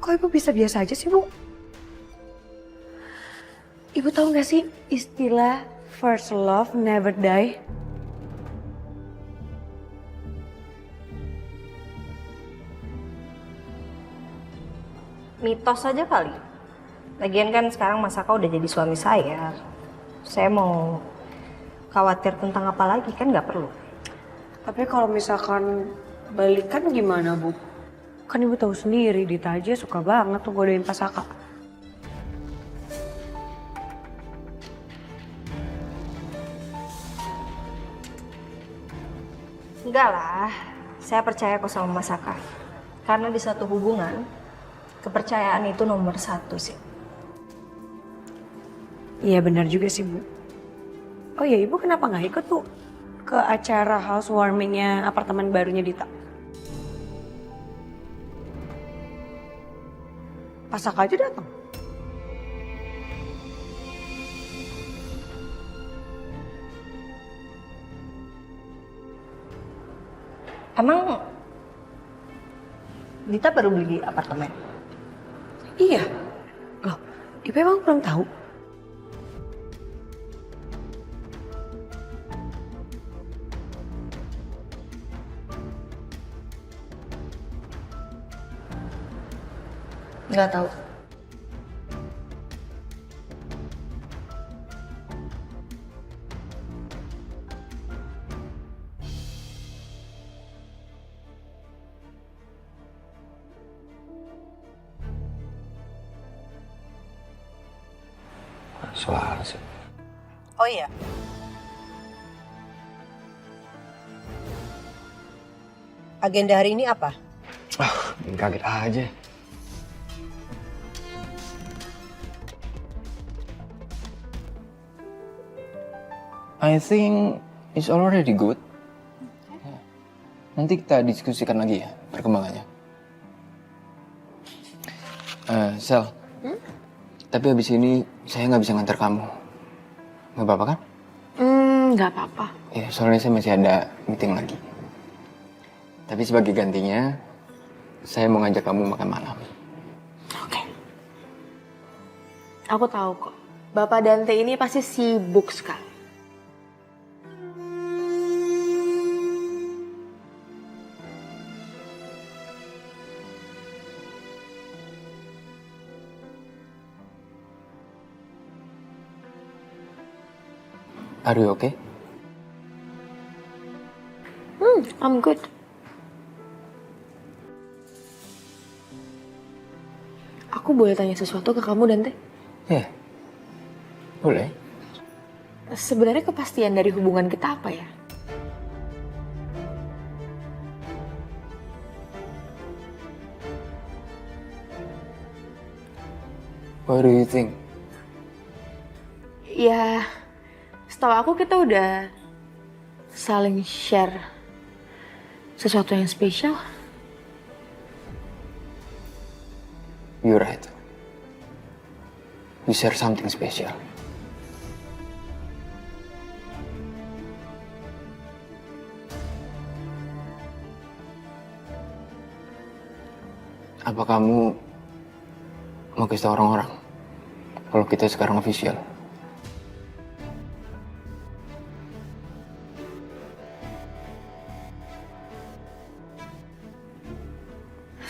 Kok Ibu bisa biasa aja sih, Bu? Ibu tahu nggak sih istilah first love never die? Mitos aja kali. Lagian kan sekarang Mas Saka udah jadi suami saya. Saya mau khawatir tentang apa lagi kan nggak perlu. Tapi kalau misalkan balikan gimana, Bu? Kan Ibu tahu sendiri, Dita aja suka banget tuh godain Pak Saka. Enggak lah, saya percaya kok sama Mas Saka. Karena di satu hubungan, kepercayaan itu nomor 1 sih. Iya benar juga sih, Bu. Oh iya, Ibu kenapa nggak ikut, Bu? Ke acara housewarmingnya apartemen barunya Dita? Pak Saka aja datang. Emang Dita baru beli apartemen? Iya. Loh, Ibu emang belum tahu? Nggak tahu. Soal sih. Oh iya. Agenda hari ini apa? Bikin kaget aja. I think it's already good. Nanti kita diskusikan lagi ya perkembangannya. Sel, tapi habis ini saya nggak bisa ngantar kamu. Nggak apa-apa kan? Nggak apa-apa. Ya, soalnya saya masih ada meeting lagi. Tapi sebagai gantinya, saya mau ngajak kamu makan malam. Oke. Aku tahu kok. Bapak Dante ini pasti sibuk sekali. Are you okay? I'm good. Aku boleh tanya sesuatu ke kamu, Dante? Ya, boleh. Sebenarnya kepastian dari hubungan kita apa ya? What do you think? Ya, setahu aku kita udah saling share sesuatu yang spesial. You're right. We share something special. Apa kamu mau kasih tau orang-orang kalau kita sekarang official?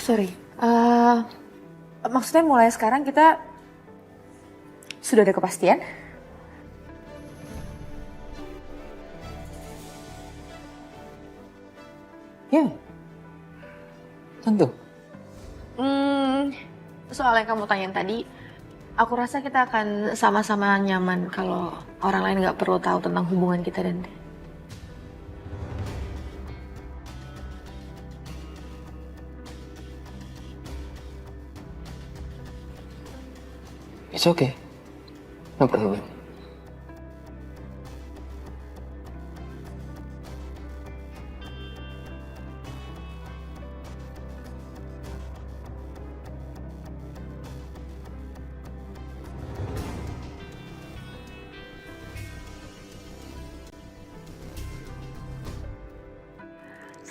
Sorry, maksudnya mulai sekarang kita sudah ada kepastian? Ya, tentu. Soal yang kamu tanyain tadi, aku rasa kita akan sama-sama nyaman kalau orang lain nggak perlu tahu tentang hubungan kita dan dia. It's okay. No problem.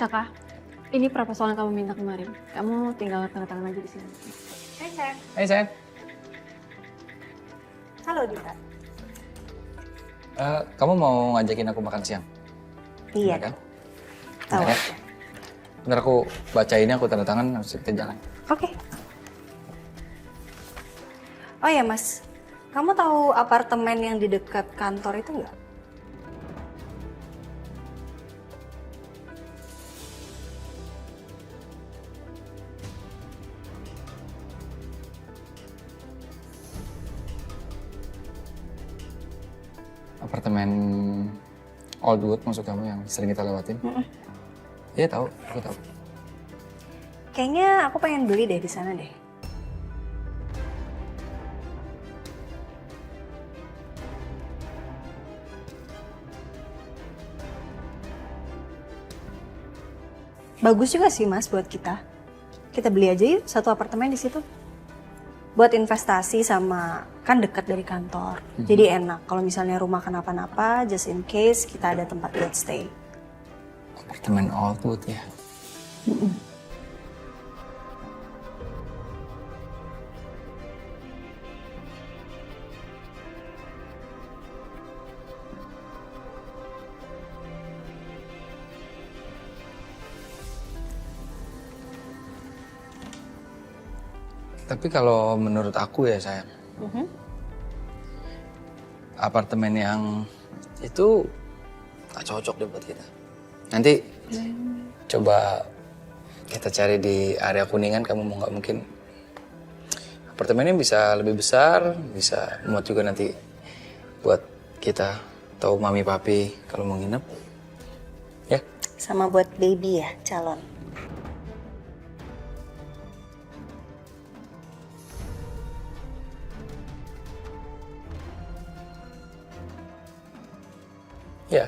Saka, ini proposal yang kamu minta kemarin. Kamu tinggal tanda tangan aja di sini. Hai sayang. Hai sayang. Halo Dita. Kamu mau ngajakin aku makan siang? Iya kan? Tahu. Bentar ya. Bentar aku baca ini, aku tanda tangan, harus kita jalan. Oke. Oh ya Mas, kamu tahu apartemen yang di dekat kantor itu nggak? Apartemen Oldwood maksud kamu yang sering kita lewatin? Iya tahu, aku tahu. Kayaknya aku pengen beli deh di sana deh. Bagus juga sih Mas buat kita. Kita beli aja yuk satu apartemen di situ. Buat investasi sama kan dekat dari kantor. Jadi enak kalau misalnya rumah kenapa-napa, just in case kita ada tempat buat stay. Apartemen Oldwood ya. Tapi kalau menurut aku ya sayang, apartemen yang itu gak cocok deh buat kita. Nanti coba kita cari di area Kuningan, kamu mau nggak mungkin apartemennya bisa lebih besar, bisa muat juga nanti buat kita tahu mami papi kalau mau nginep. Ya? Sama buat baby ya, calon. Ya.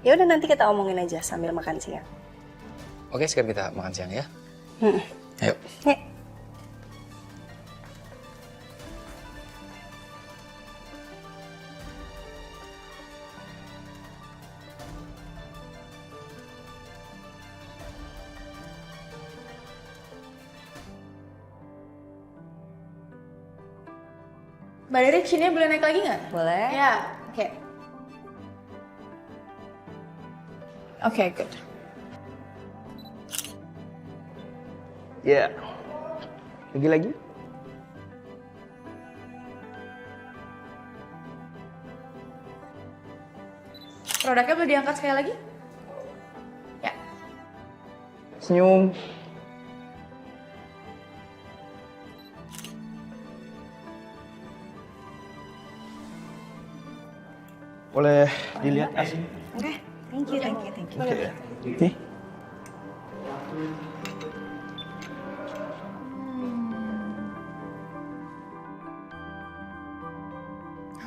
Ya udah nanti kita omongin aja sambil makan siang. Oke, sekarang kita makan siang ya. Ayo. Ya. Mbak Derik, sini boleh naik lagi nggak? Boleh. Ya, oke. Oke, good. Ya. Lagi-lagi? Produknya boleh diangkat sekali lagi? Ya. Senyum. Boleh dilihat asli? Oke, thank you, thank you. Nih.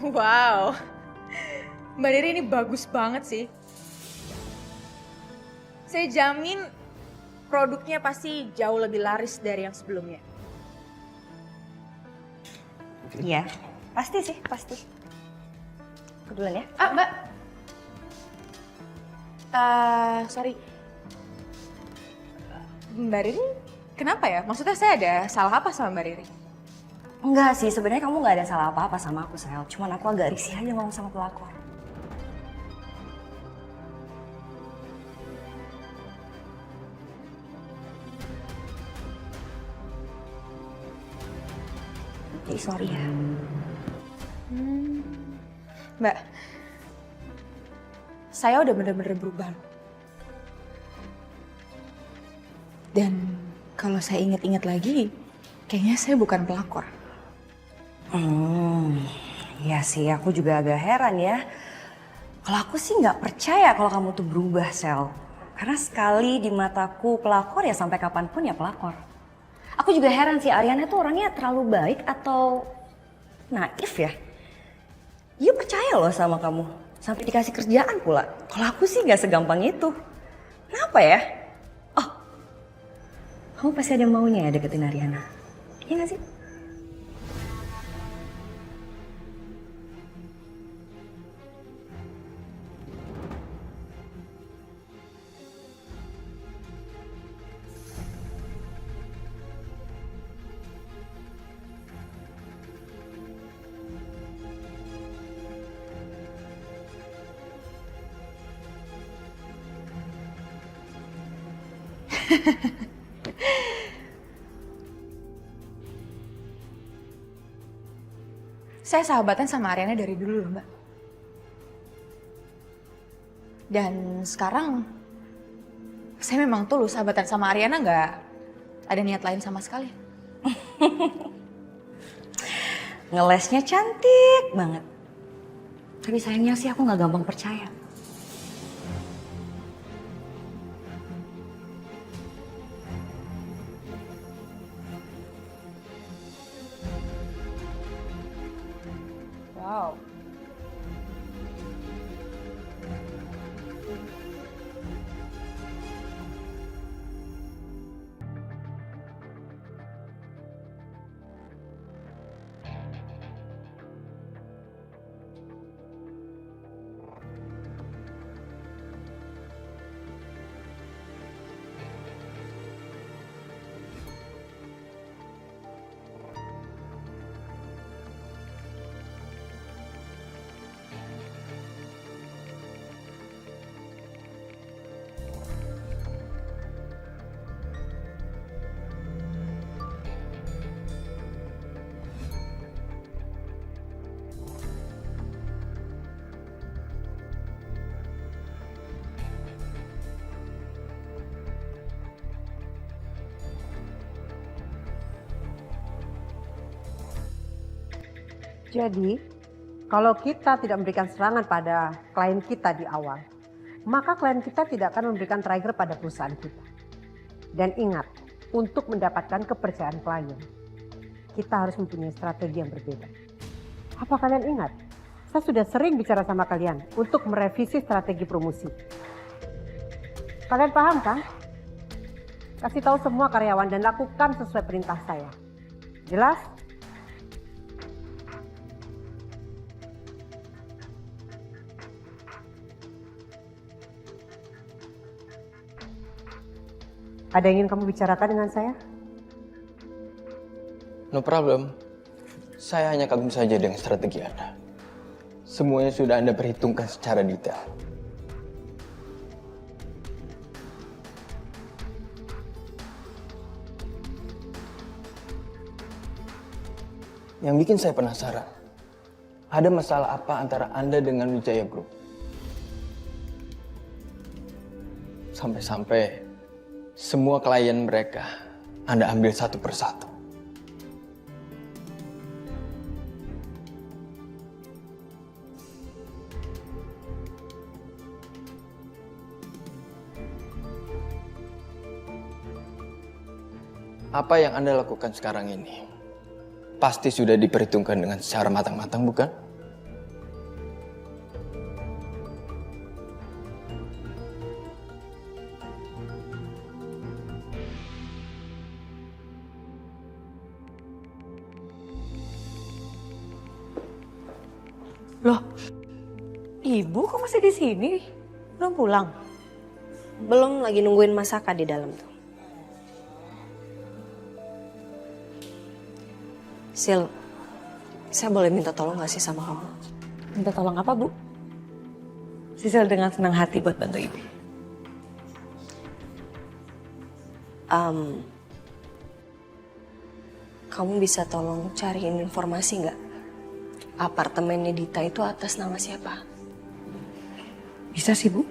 Wow, Mbak Riri ini bagus banget sih. Saya jamin produknya pasti jauh lebih laris dari yang sebelumnya. Iya, pasti sih, pasti. Aku duluan ya. Mbak. Sorry. Mbak Riri, kenapa ya? Maksudnya saya ada salah apa sama Mbak Riri? Enggak sih, sebenarnya kamu nggak ada salah apa-apa sama aku, Sel. Cuman aku agak risih aja ngomong sama pelakor. Jadi sorry ya. Mbak, saya udah bener-bener berubah loh. Dan kalau saya inget-inget lagi, kayaknya saya bukan pelakor. Iya sih, aku juga agak heran ya. Kalau aku sih nggak percaya kalau kamu tuh berubah, Sel. Karena sekali di mataku pelakor ya sampai kapanpun ya pelakor. Aku juga heran sih, Ariana tuh orangnya terlalu baik atau naif ya? Dia percaya loh sama kamu, sampai dikasih kerjaan pula. Kalau aku sih nggak segampang itu. Kenapa ya? Oh, kamu pasti ada maunya ya deketin Ariana. Iya nggak sih? Saya sahabatan sama Ariana dari dulu loh, Mbak. Dan sekarang saya memang tulus sahabatan sama Ariana, nggak ada niat lain sama sekali. Ngelesnya cantik banget. Tapi sayangnya sih aku nggak gampang percaya. Wow. Jadi, kalau kita tidak memberikan serangan pada klien kita di awal, maka klien kita tidak akan memberikan trigger pada perusahaan kita. Dan ingat, untuk mendapatkan kepercayaan klien, kita harus mempunyai strategi yang berbeda. Apa kalian ingat? Saya sudah sering bicara sama kalian untuk merevisi strategi promosi. Kalian paham kan? Kasih tahu semua karyawan dan lakukan sesuai perintah saya. Jelas? Ada yang ingin kamu bicarakan dengan saya? No problem. Saya hanya kagum saja dengan strategi Anda. Semuanya sudah Anda perhitungkan secara detail. Yang bikin saya penasaran, ada masalah apa antara Anda dengan Wijaya Group? Sampai-sampai semua klien mereka Anda ambil satu persatu. Apa yang Anda lakukan sekarang ini pasti sudah diperhitungkan dengan secara matang-matang, bukan? Loh, ibu kok masih di sini? Belum pulang? Belum, lagi nungguin Masaka di dalam tuh. Sil, saya boleh minta tolong gak sih sama kamu? Minta tolong apa, Bu? Sisil dengan senang hati buat bantu ibu. Kamu bisa tolong cariin informasi nggak? Apartemennya Dita itu atas nama siapa? Bisa sih, Bu.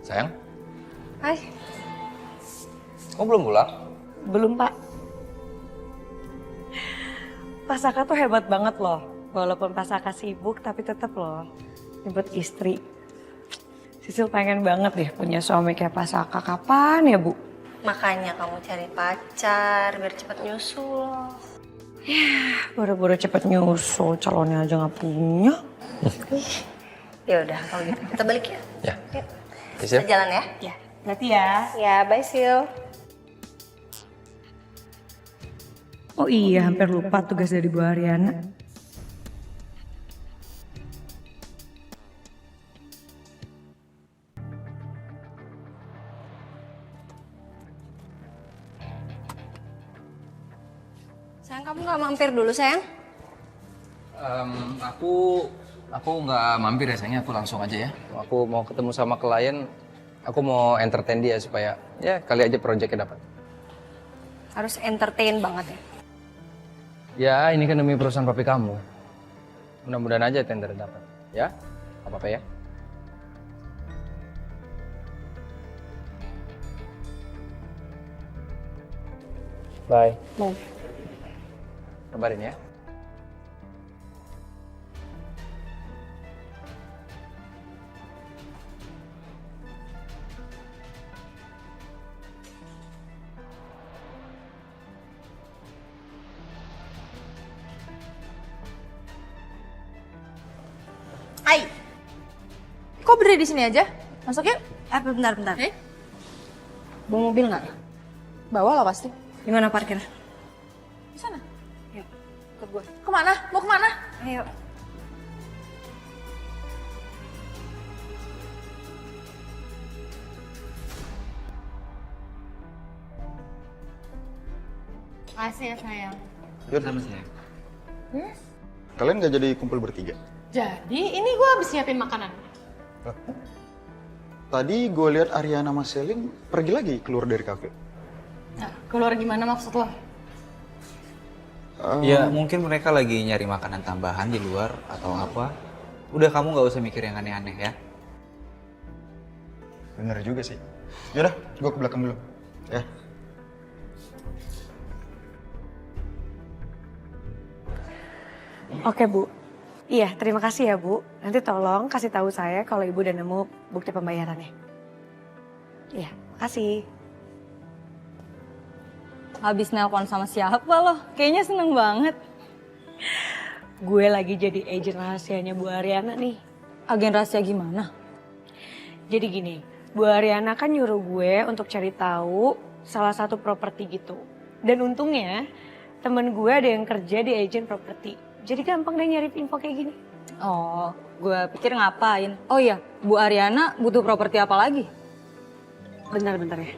Sayang, Hai. kamu belum pulang? Belum, Pak. Pak Saka tuh hebat banget loh. Walaupun Pak Saka sibuk, tapi tetap loh nyebut istri. Sisil pengen banget deh punya suami kayak Pak Saka. Kapan ya, Bu? Makanya kamu cari pacar biar cepet nyusul. Buru-buru cepet nyusul, calonnya aja nggak punya. Ya udah, kalau gitu kita balik ya. Ya. Yuk. Sisil? Kita jalan ya. Ya. Berarti ya. Ya, bye Sil. Oh iya, hampir lupa tugas dari Bu Ariana. Sayang, kamu nggak mampir dulu, sayang? Aku nggak mampir ya sayangnya, aku langsung aja ya. Aku mau ketemu sama klien, aku mau entertain dia supaya ya kali aja proyeknya dapat. Harus entertain banget ya. Ya ini kan demi perusahaan papi kamu. Mudah-mudahan aja tender dapat. Ya, apa-apa ya. Bye. Mau. Kabarin ya. Hai. Kok berdiri di sini aja? Masuk yuk. Bentar. Bawa mobil nggak? Bawa lah pasti. Di mana parkir? Di sana. Yuk, ke gue. Kemana? Mau kemana? Ayo. Makasih ya sayang. Yuk, sama sayang. Kalian nggak jadi kumpul bertiga? Jadi ini gue habis nyiapin makanan. Tadi gue lihat Ariana sama Selin pergi lagi keluar dari kafe. Nah, keluar gimana maksud lo? Ya mungkin mereka lagi nyari makanan tambahan di luar atau apa. Udah kamu nggak usah mikir yang aneh-aneh ya. Bener juga sih. Yaudah, gue ke belakang dulu. Ya. Oke, Bu. Iya, terima kasih ya, Bu. Nanti tolong kasih tahu saya kalau Ibu udah nemu bukti pembayarannya. Iya, makasih. Habis nelpon sama siapa loh? Kayaknya seneng banget. Gue lagi jadi agen rahasianya Bu Ariana nih. Agen rahasia gimana? Jadi gini, Bu Ariana kan nyuruh gue untuk cari tahu salah satu properti gitu. Dan untungnya temen gue ada yang kerja di agen properti. Jadi gampang deh nyari info kayak gini. Oh, gue pikir ngapain. Oh iya, Bu Ariana butuh properti apa lagi? Bentar ya.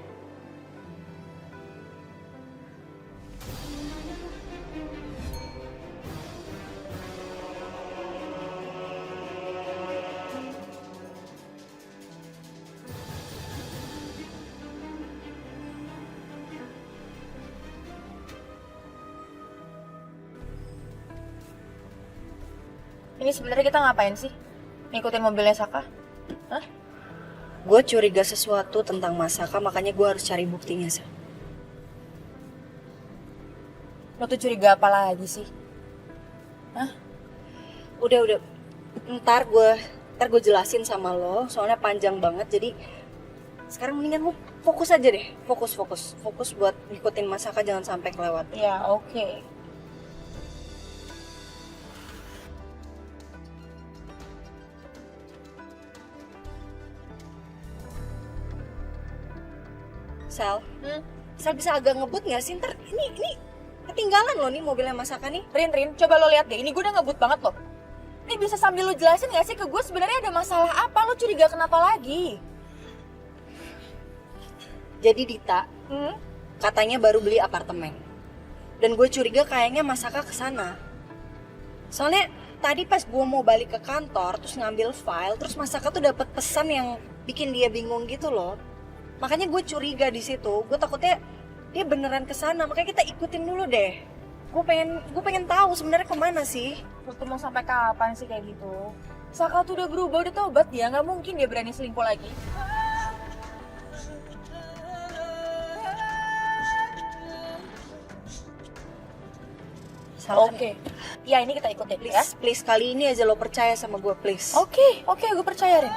Ini sebenarnya kita ngapain sih? Ngikutin mobilnya Saka? Hah? Gue curiga sesuatu tentang Masaka, makanya gue harus cari buktinya, Sa. Lo tuh curiga apa lagi sih? Hah? Udah. Ntar gue jelasin sama lo, soalnya panjang banget. Jadi sekarang mendingan lo fokus aja deh. Fokus buat ngikutin Masaka, jangan sampai kelewat. Ya, oke. Sel bisa agak ngebut nggak sih? Ntar ini Ketinggalan loh nih mobilnya masakan nih. Rin, coba lo lihat deh. Ini gue udah ngebut banget loh. Ini bisa sambil lo jelasin gak sih ke gue sebenarnya ada masalah apa? Lo curiga kenapa lagi? Jadi Dita, katanya baru beli apartemen. Dan gue curiga kayaknya Masaka kesana. Soalnya tadi pas gue mau balik ke kantor, terus ngambil file, terus Masaka tuh dapat pesan yang bikin dia bingung gitu loh. Makanya gue curiga di situ. Gue takutnya dia beneran kesana, makanya kita ikutin dulu deh. Gue pengen tahu sebenarnya kemana sih. Lo tuh mau sampai kapan sih kayak gitu? Saka tuh udah berubah, udah tobat dia. Nggak mungkin dia berani selingkuh lagi. Oke. Ya ini kita ikutin ya. Please kali ini aja lo percaya sama gue, please. Oke, gue percaya Rin.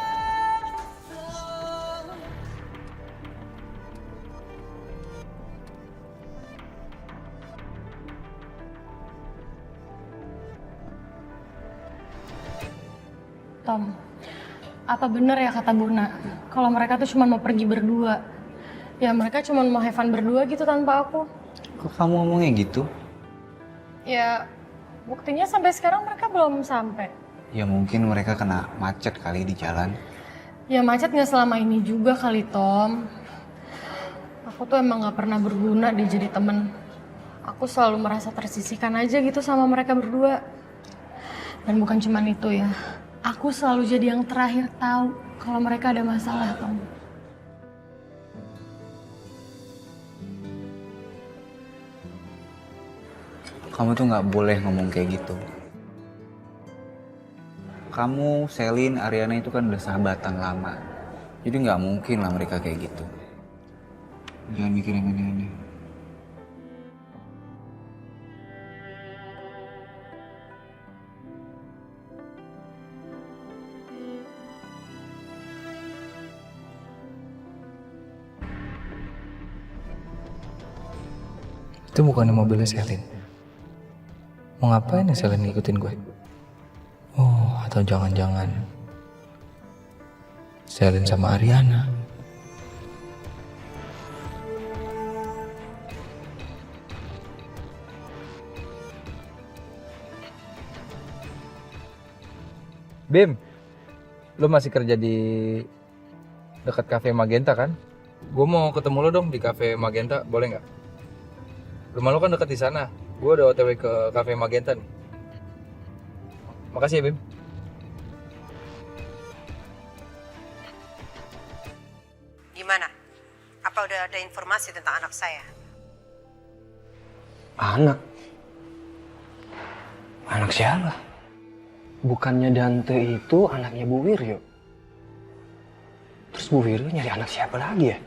Tom, apa bener ya kata Buna? Kalau mereka tuh cuma mau pergi berdua. Ya mereka cuma mau have fun berdua gitu tanpa aku. Kok kamu ngomongnya gitu? Ya buktinya sampai sekarang mereka belum sampai. Ya mungkin mereka kena macet kali di jalan. Ya macet nggak selama ini juga kali Tom. Aku tuh emang nggak pernah berguna dia jadi temen. Aku selalu merasa tersisihkan aja gitu sama mereka berdua. Dan bukan cuma itu ya. Aku selalu jadi yang terakhir tahu kalau mereka ada masalah, Tom. Kamu tuh nggak boleh ngomong kayak gitu. Kamu, Selin, Ariana itu kan udah sahabatan lama. Jadi nggak mungkin lah mereka kayak gitu. Jangan mikir yang aneh-aneh. Itu bukannya mobilnya Selin. Mau ngapain ya Selin ngikutin gue? Oh, atau jangan-jangan Selin sama Ariana. Bim, lo masih kerja di dekat Cafe Magenta kan? Gue mau ketemu lo dong di Cafe Magenta, boleh nggak? Rumah lo kan dekat di sana. Gue udah OTW ke Cafe Magenta nih. Makasih ya, Bim. Gimana? Apa udah ada informasi tentang anak saya? Anak? Anak siapa? Bukannya Dante itu anaknya Bu Wiryo? Terus Bu Wiryo nyari anak siapa lagi ya?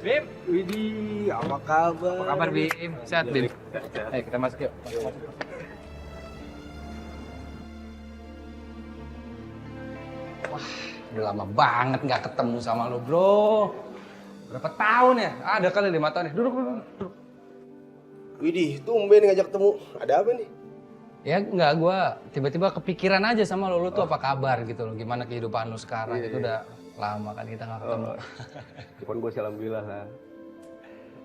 Bim, Widih, apa kabar? apa kabar Bim? Sehat Bim? Ayo kita masuk yuk. Wah, udah lama banget nggak ketemu sama lo bro. Berapa tahun ya? Ada kali 5 tahun ya. Duduk. Widih, tumben ngajak ketemu. Ada apa nih? Ya enggak, gue tiba-tiba kepikiran aja sama lo tuh apa kabar gitu loh. Gimana kehidupan lo sekarang, itu udah lama kan kita nggak ketemu. Cuman gue sih alhamdulillah lah.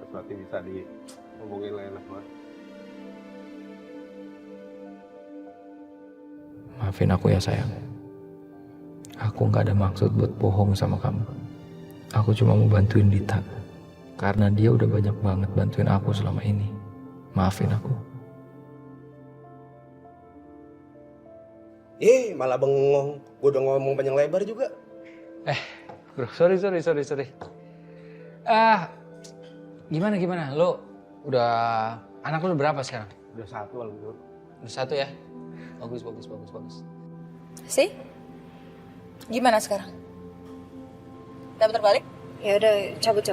Berarti bisa ngomongin lah enak banget. Maafin aku ya sayang. Aku nggak ada maksud buat bohong sama kamu. Aku cuma mau bantuin Dita. Karena dia udah banyak banget bantuin aku selama ini. Maafin aku. Malah bengong. Gue udah ngomong panjang lebar juga. Bro, sorry. Gimana? Lo udah, anak lo berapa sekarang? Udah 1 alhamdulillah. Udah 1 ya? Bagus. Sih? Gimana sekarang? Dapat terbalik? Ya udah, cabut.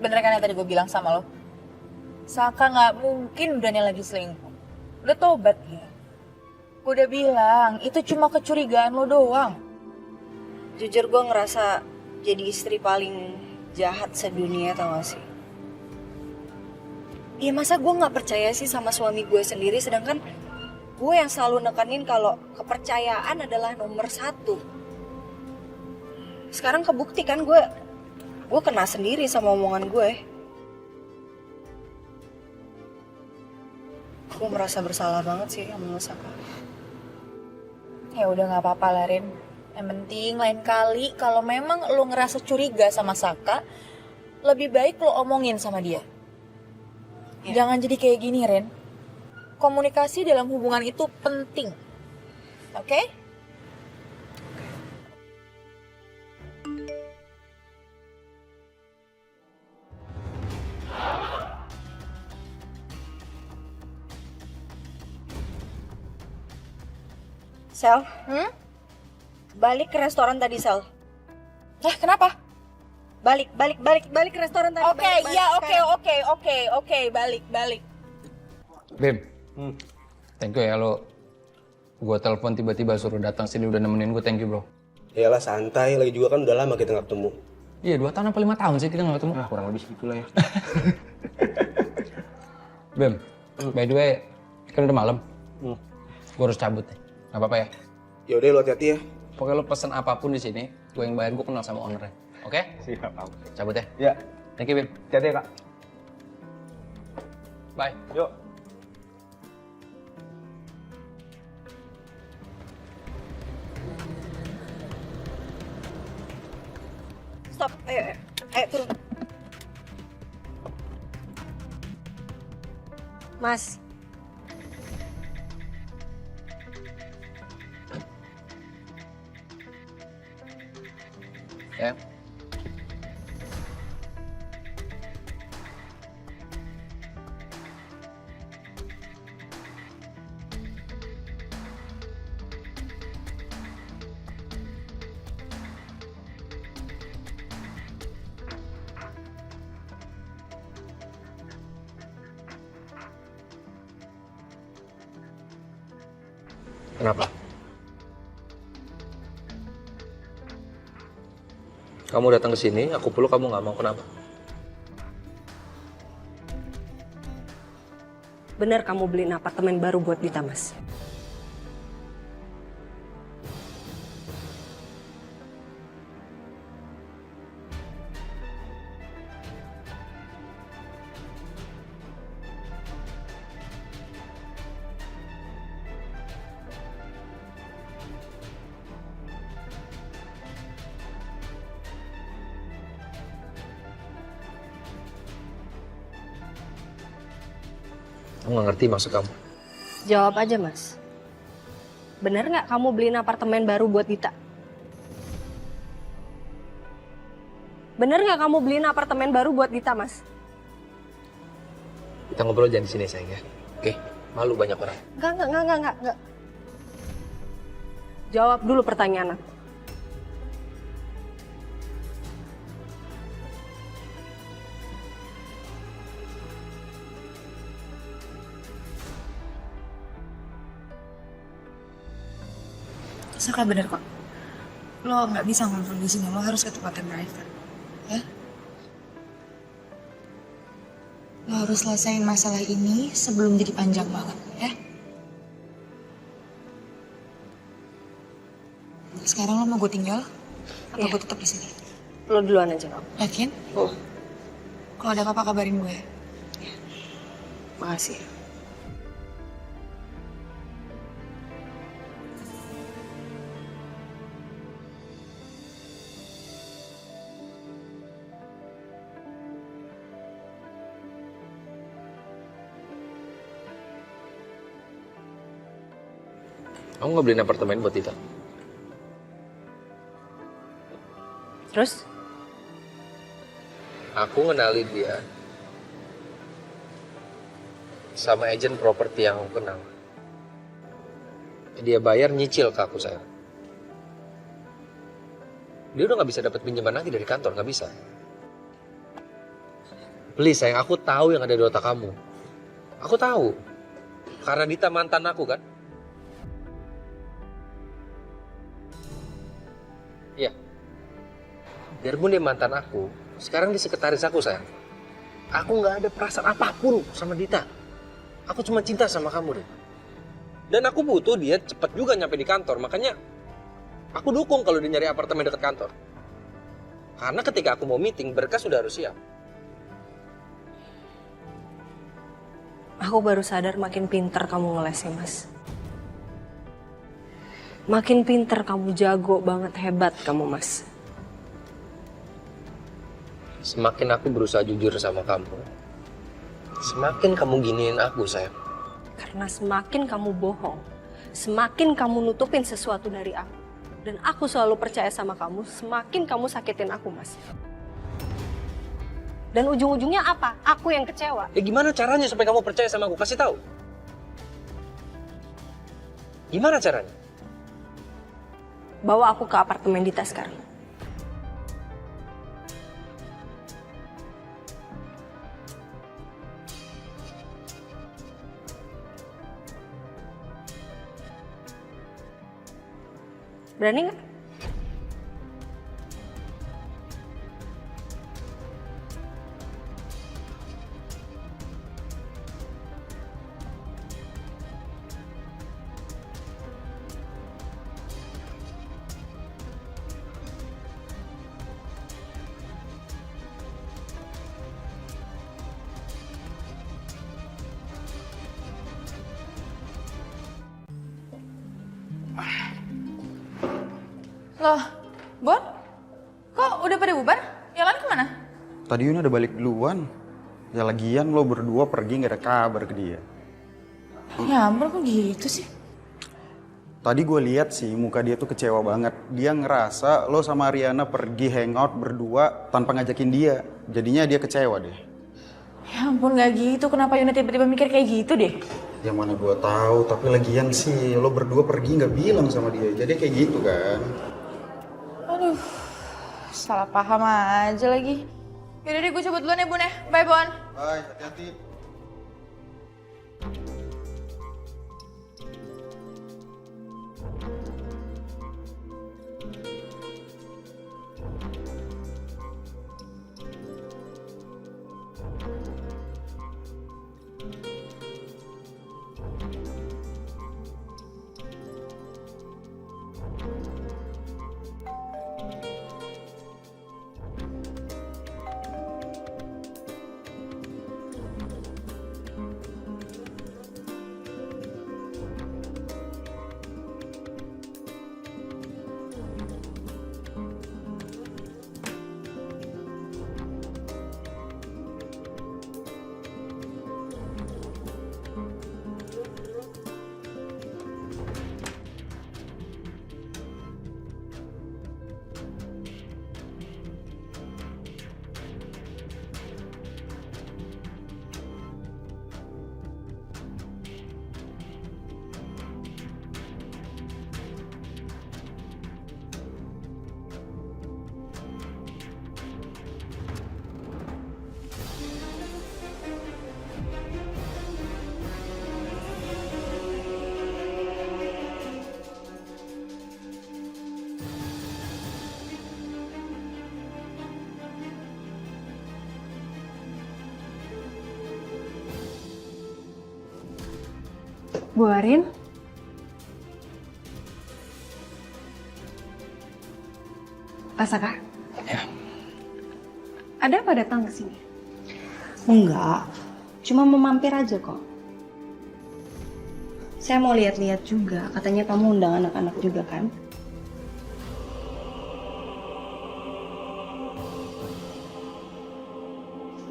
Bener kan yang tadi gue bilang sama lo? Saka nggak mungkin Daniel lagi selingkuh. Udah tobat dia. Gue udah bilang, itu cuma kecurigaan lo doang. Jujur gue ngerasa jadi istri paling jahat sedunia, tau gak sih? Iya, masa gue gak percaya sih sama suami gue sendiri, sedangkan gue yang selalu nekanin kalau kepercayaan adalah nomor 1. Sekarang kebukti kan gue kena sendiri sama omongan gue. Gue merasa bersalah banget sih sama Saka. Ya udah nggak apa-apa lah Rin. Yang penting lain kali kalau memang lo ngerasa curiga sama Saka, lebih baik lo omongin sama dia. Jangan jadi kayak gini Rin. Komunikasi dalam hubungan itu penting. Oke? Sel, balik ke restoran tadi, Sel. Kenapa? Balik ke restoran tadi. Oke, iya, oke, balik. Bim, thank you ya lo. Gue telepon tiba-tiba suruh datang sini udah nemenin gue, thank you bro. Iyalah santai, lagi juga kan udah lama kita nggak ketemu. Iya 2 tahun apa 5 tahun sih kita nggak ketemu. Kurang lebih segitulah ya. Bim, by the way, kan udah malam. Gue harus cabut nih, nggak apa-apa ya? Yaudah lo hati-hati ya. Pokoknya lo pesen apapun di sini, gue yang bayar, gue kenal sama ownernya. Oke? Siap, Om. Cabut ya? Ya. Thank you, Bim. Hati-hati ya, Kak. Bye. Yuk. Stop, ayo turun. Mas. Ya. Kenapa? Kamu datang ke sini, aku peluk, kamu nggak mau, kenapa? Bener kamu beliin apartemen baru buat Dita, Mas? Aku nggak ngerti maksud kamu. Jawab aja, Mas. Bener nggak kamu beliin apartemen baru buat Dita? Bener nggak kamu beliin apartemen baru buat Dita, Mas? Kita ngobrol jangan di sini sayang ya. Oke, malu banyak orang. Enggak. Jawab dulu pertanyaan aku. Saka bener kok. Lo nggak bisa ngobrol di sini, lo harus ke tempat yang private, ya? Lo harus selesaiin masalah ini sebelum jadi panjang banget, ya? Sekarang lo mau gue tinggal? Atau gue tetap di sini? Lo duluan aja, Kak. Yakin? Kalau ada apa-apa kabarin gue. Makasih. Kamu nggak beliin apartemen buat Dita? Terus? Aku ngenalin dia sama agen properti yang aku kenal. Dia bayar nyicil ke aku, sayang. Dia udah nggak bisa dapat pinjaman lagi dari kantor, nggak bisa. Please sayang, aku tahu yang ada di otak kamu. Aku tahu. Karena Dita mantan aku kan? Iya. Biarpun dia mantan aku, sekarang dia sekretaris aku sayang. Aku nggak ada perasaan apapun sama Dita. Aku cuma cinta sama kamu deh. Dan aku butuh dia cepat juga nyampe di kantor. Makanya aku dukung kalau dia nyari apartemen dekat kantor. Karena ketika aku mau meeting, berkas sudah harus siap. Aku baru sadar makin pinter kamu ngeles ya, Mas. Makin pinter kamu, jago banget, hebat kamu, Mas. Semakin aku berusaha jujur sama kamu, semakin kamu giniin aku, sayang. Karena semakin kamu bohong, semakin kamu nutupin sesuatu dari aku. Dan aku selalu percaya sama kamu, semakin kamu sakitin aku, Mas. Dan ujung-ujungnya apa? Aku yang kecewa. Ya gimana caranya supaya kamu percaya sama aku? Kasih tahu. Gimana caranya? Bawa aku ke apartemen Dita sekarang. Berani nggak? Loh, Bon? Kok udah pada bubar? Yang lain kemana? Tadi Yuna udah balik duluan. Ya lagian lo berdua pergi gak ada kabar ke dia. Ya ampun, kok gitu sih? Tadi gue lihat sih muka dia tuh kecewa banget. Dia ngerasa lo sama Ariana pergi hangout berdua tanpa ngajakin dia. Jadinya dia kecewa deh. Ya ampun, gak gitu. Kenapa Yuna tiba-tiba mikir kayak gitu deh? Yang mana gue tahu, tapi lagian sih lo berdua pergi nggak bilang sama dia. Jadi kayak gitu kan. Aduh, salah paham aja lagi. Yaudah deh, gue cabut duluan ya, Bun ya. Bye, Bon. Bye, hati-hati. Bu Arin? Pak Saka? Ya. Ada apa datang ke sini? Enggak, cuma mau mampir aja kok. Saya mau lihat-lihat juga, katanya kamu undang anak-anak juga kan?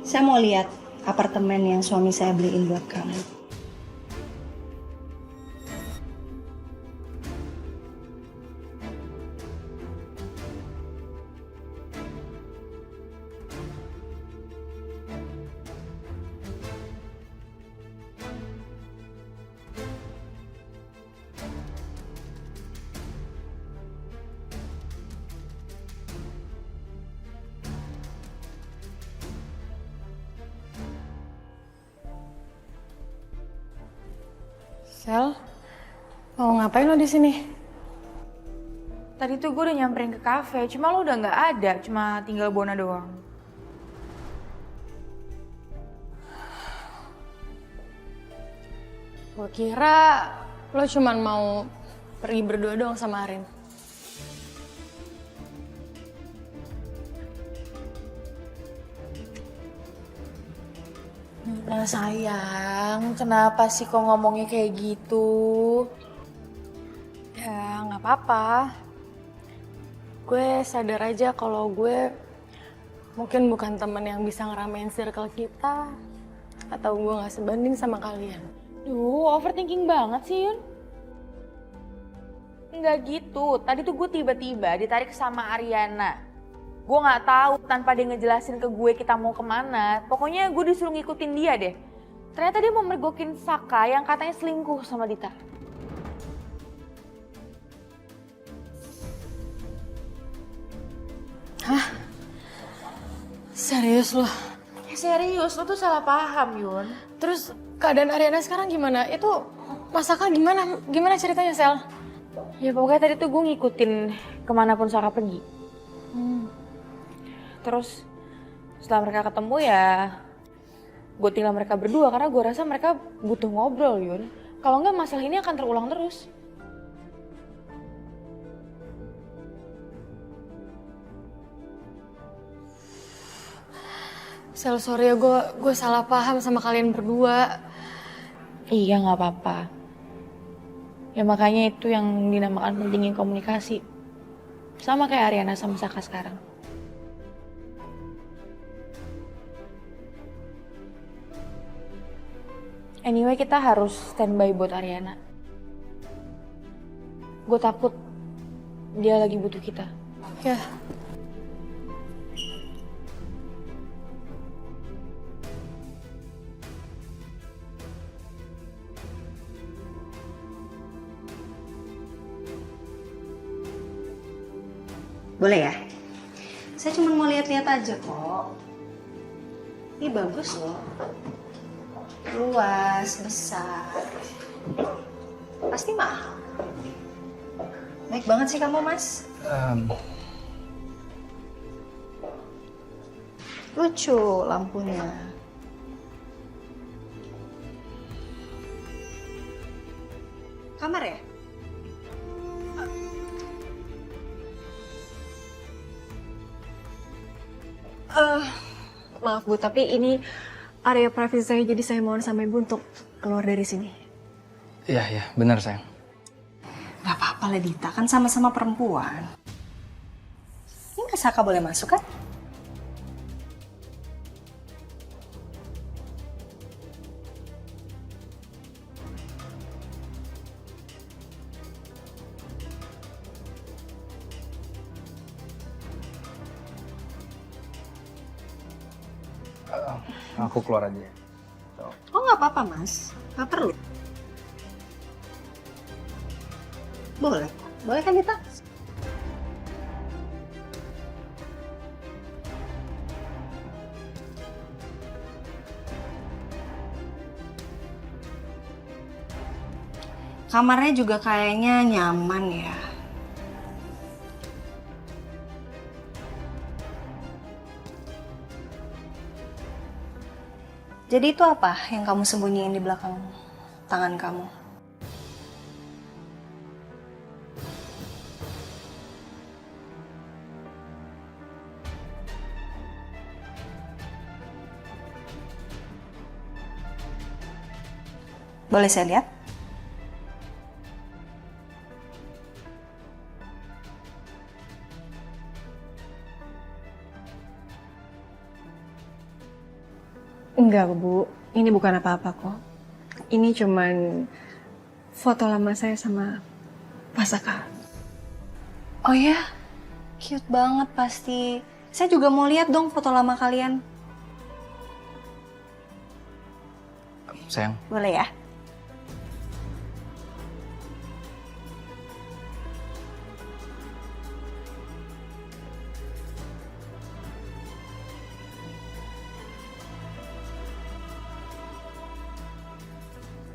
Saya mau lihat apartemen yang suami saya beliin buat kamu. Sel, mau ngapain lo di sini? Tadi tuh gue udah nyamperin ke kafe, cuma lo udah nggak ada, cuma tinggal Bona doang. Gue kira lo cuman mau pergi berdua doang sama Arin. Nah sayang, kenapa sih kok ngomongnya kayak gitu? Ya nggak apa-apa. Gue sadar aja kalau gue mungkin bukan temen yang bisa ngeramein circle kita, atau gue nggak sebanding sama kalian. Duh, overthinking banget sih Yun. Enggak gitu, tadi tuh gue tiba-tiba ditarik sama Ariana. Gue gak tahu tanpa dia ngejelasin ke gue kita mau kemana. Pokoknya gue disuruh ngikutin dia deh. Ternyata dia mau mergokin Saka yang katanya selingkuh sama Dita. Hah? Serius lo? Serius, lo tuh salah paham Yun. Terus keadaan Ariana sekarang gimana? Itu Masaka gimana? Gimana ceritanya, Sel? Ya pokoknya tadi tuh gue ngikutin kemanapun Saka pergi. Terus setelah mereka ketemu ya gue tinggal mereka berdua karena gue rasa mereka butuh ngobrol Yun. Kalau enggak masalah ini akan terulang terus. Sel, sorry ya, gue salah paham sama kalian berdua. Iya nggak apa-apa. Ya makanya itu yang dinamakan pentingnya komunikasi. Sama kayak Ariana sama Saka sekarang. Anyway, kita harus standby buat Ariana. Gue takut dia lagi butuh kita. Ya. Boleh ya? Saya cuma mau lihat-lihat aja kok. Ini bagus loh. Luas, besar. Pasti mahal. Baik banget sih kamu, Mas. Lucu lampunya. Kamar ya? Maaf Bu, tapi ini area privasi saya, jadi saya mohon sama Ibu untuk keluar dari sini. Iya, benar sayang. Gak apa-apa lah Dita, kan sama-sama perempuan. Ini Mas Saka boleh masuk kan? Aku keluar aja. Oh nggak apa-apa Mas, nggak perlu. Boleh, boleh kan Dita? Kamarnya juga kayaknya nyaman ya. Jadi itu apa yang kamu sembunyiin di belakang tangan kamu? Boleh saya lihat? Enggak Bu, ini bukan apa-apa kok. Ini cuman foto lama saya sama Pak Saka. Oh ya, cute banget pasti. Saya juga mau lihat dong foto lama kalian. Sayang. Boleh ya?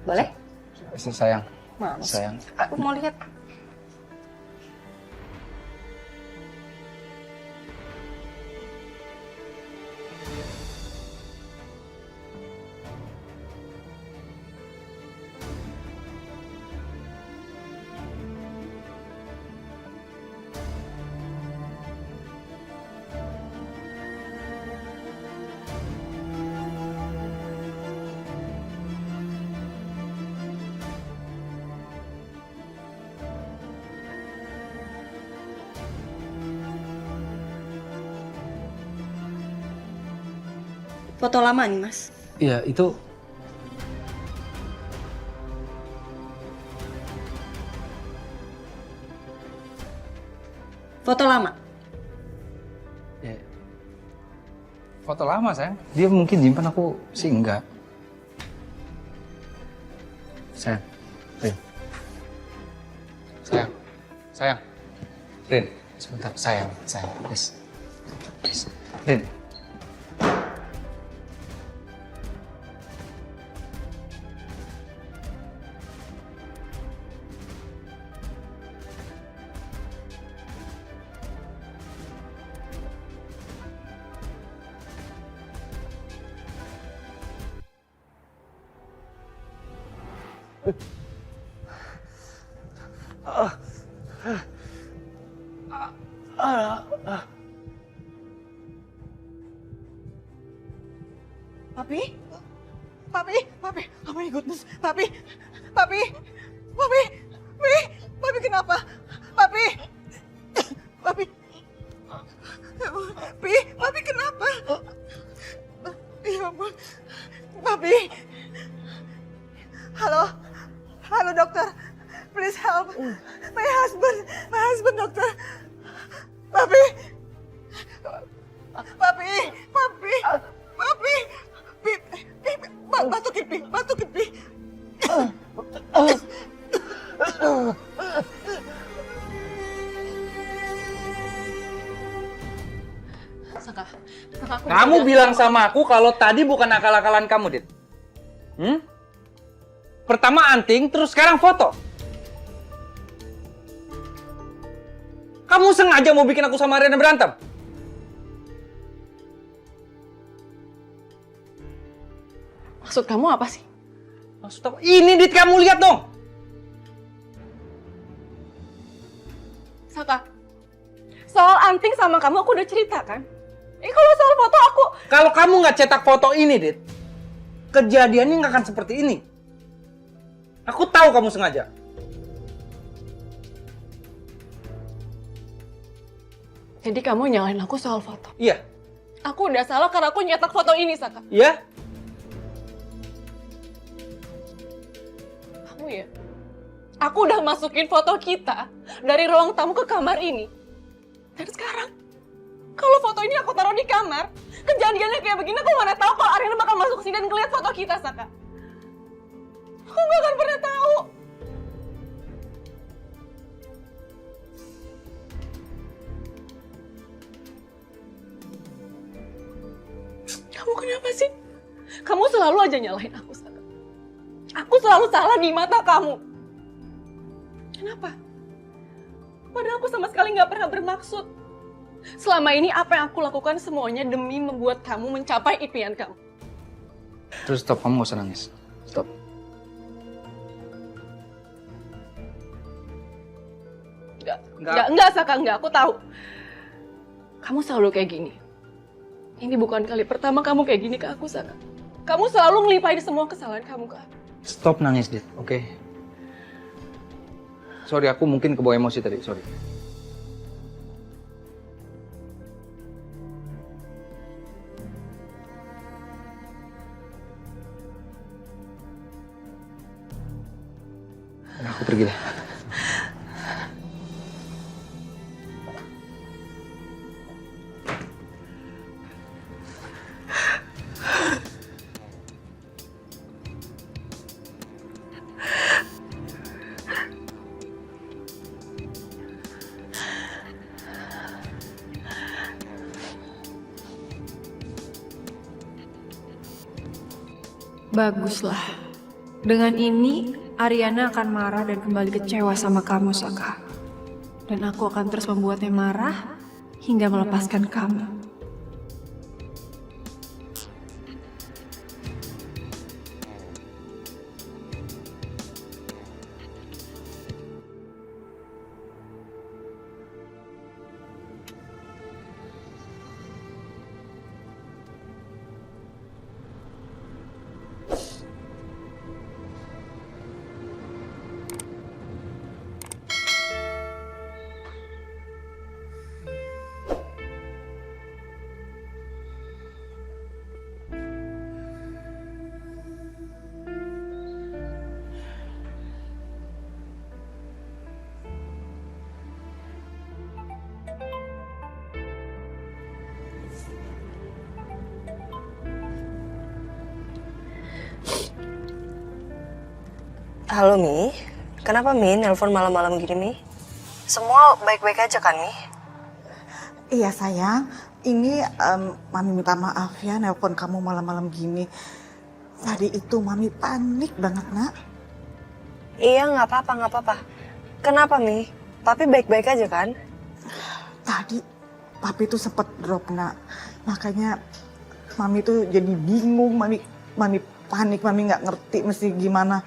Boleh? Sayang. Males. Sayang. Aku mau lihat. Foto lama nih, Mas. Iya, itu Foto lama. foto lama, sayang. Dia mungkin simpan, aku sih enggak. Sayang. Rin. Sayang. Sayang. Rin, sebentar. Sayang. Please. Rin. Papi, oh my goodness, papi, kenapa? Papi, kenapa? Ya ampun, papi, halo dokter, please help, my husband dokter, papi, batukin pi. Saka, Kamu bilang sama aku kalau tadi bukan akal-akalan kamu, Dit. Pertama anting, terus sekarang foto. Kamu sengaja mau bikin aku sama Rena berantem? Maksud kamu apa sih? Maksud apa? Ini, Dit, kamu lihat dong. Saka, soal anting sama kamu aku udah cerita kan? Kalau soal foto aku... Kalau kamu nggak cetak foto ini, Dit, kejadiannya nggak akan seperti ini. Aku tahu kamu sengaja. Jadi kamu nyalain aku soal foto? Iya. Aku udah salah karena aku nyetak foto ini, Saka. Iya? Kamu ya? Aku udah masukin foto kita dari ruang tamu ke kamar ini. Dan sekarang, kalau foto ini aku taruh di kamar, kejadiannya kayak begini, aku mana tahu kalau Ariana bakal masuk ke sini dan ngeliat foto kita, Saka. Aku gak akan pernah tahu. Kamu kenapa sih? Kamu selalu aja nyalahin aku, Saka. Aku selalu salah di mata kamu. Kenapa? Padahal aku sama sekali gak pernah bermaksud. Selama ini apa yang aku lakukan semuanya demi membuat kamu mencapai impian kamu. Terus stop, kamu gak usah nangis. Stop. Enggak, Saka, enggak. Aku tahu. Kamu selalu kayak gini. Ini bukan kali pertama kamu kayak gini ke aku, Saka. Kamu selalu ngelimpahin semua kesalahan kamu ke aku. Stop nangis, Dit, oke? Sorry, aku mungkin kebawa emosi tadi, sorry. Nah, aku pergi deh. Baguslah. Dengan ini, Ariana akan marah dan kembali kecewa sama kamu, Saka. Dan aku akan terus membuatnya marah hingga melepaskan kamu. Halo Mi, kenapa Mi nelpon malam-malam gini Mi? Semua baik-baik aja kan Mi? Iya sayang, ini Mami minta maaf ya nelpon kamu malam-malam gini. Tadi itu Mami panik banget nak. Iya nggak apa-apa. Kenapa Mi? Papi baik-baik aja kan? Tadi Papi tuh sempet drop nak, makanya Mami tuh jadi bingung, Mami panik, Mami nggak ngerti mesti gimana.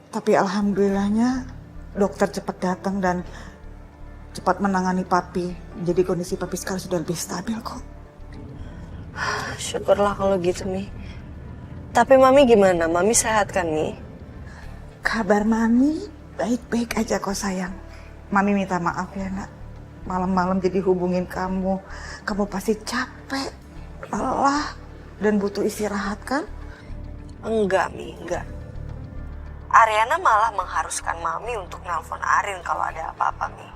Tapi alhamdulillahnya dokter cepat datang dan cepat menangani Papi. Jadi kondisi Papi sekarang sudah lebih stabil kok. Syukurlah kalau gitu Mi. Tapi Mami gimana? Mami sehat kan Mi? Kabar Mami baik-baik aja kok sayang. Mami minta maaf ya nak. Malam-malam jadi hubungin kamu. Kamu pasti capek, lelah, dan butuh istirahat kan? Enggak Mi, enggak. Ariana malah mengharuskan Mami untuk nelpon Arin kalau ada apa-apa Mi.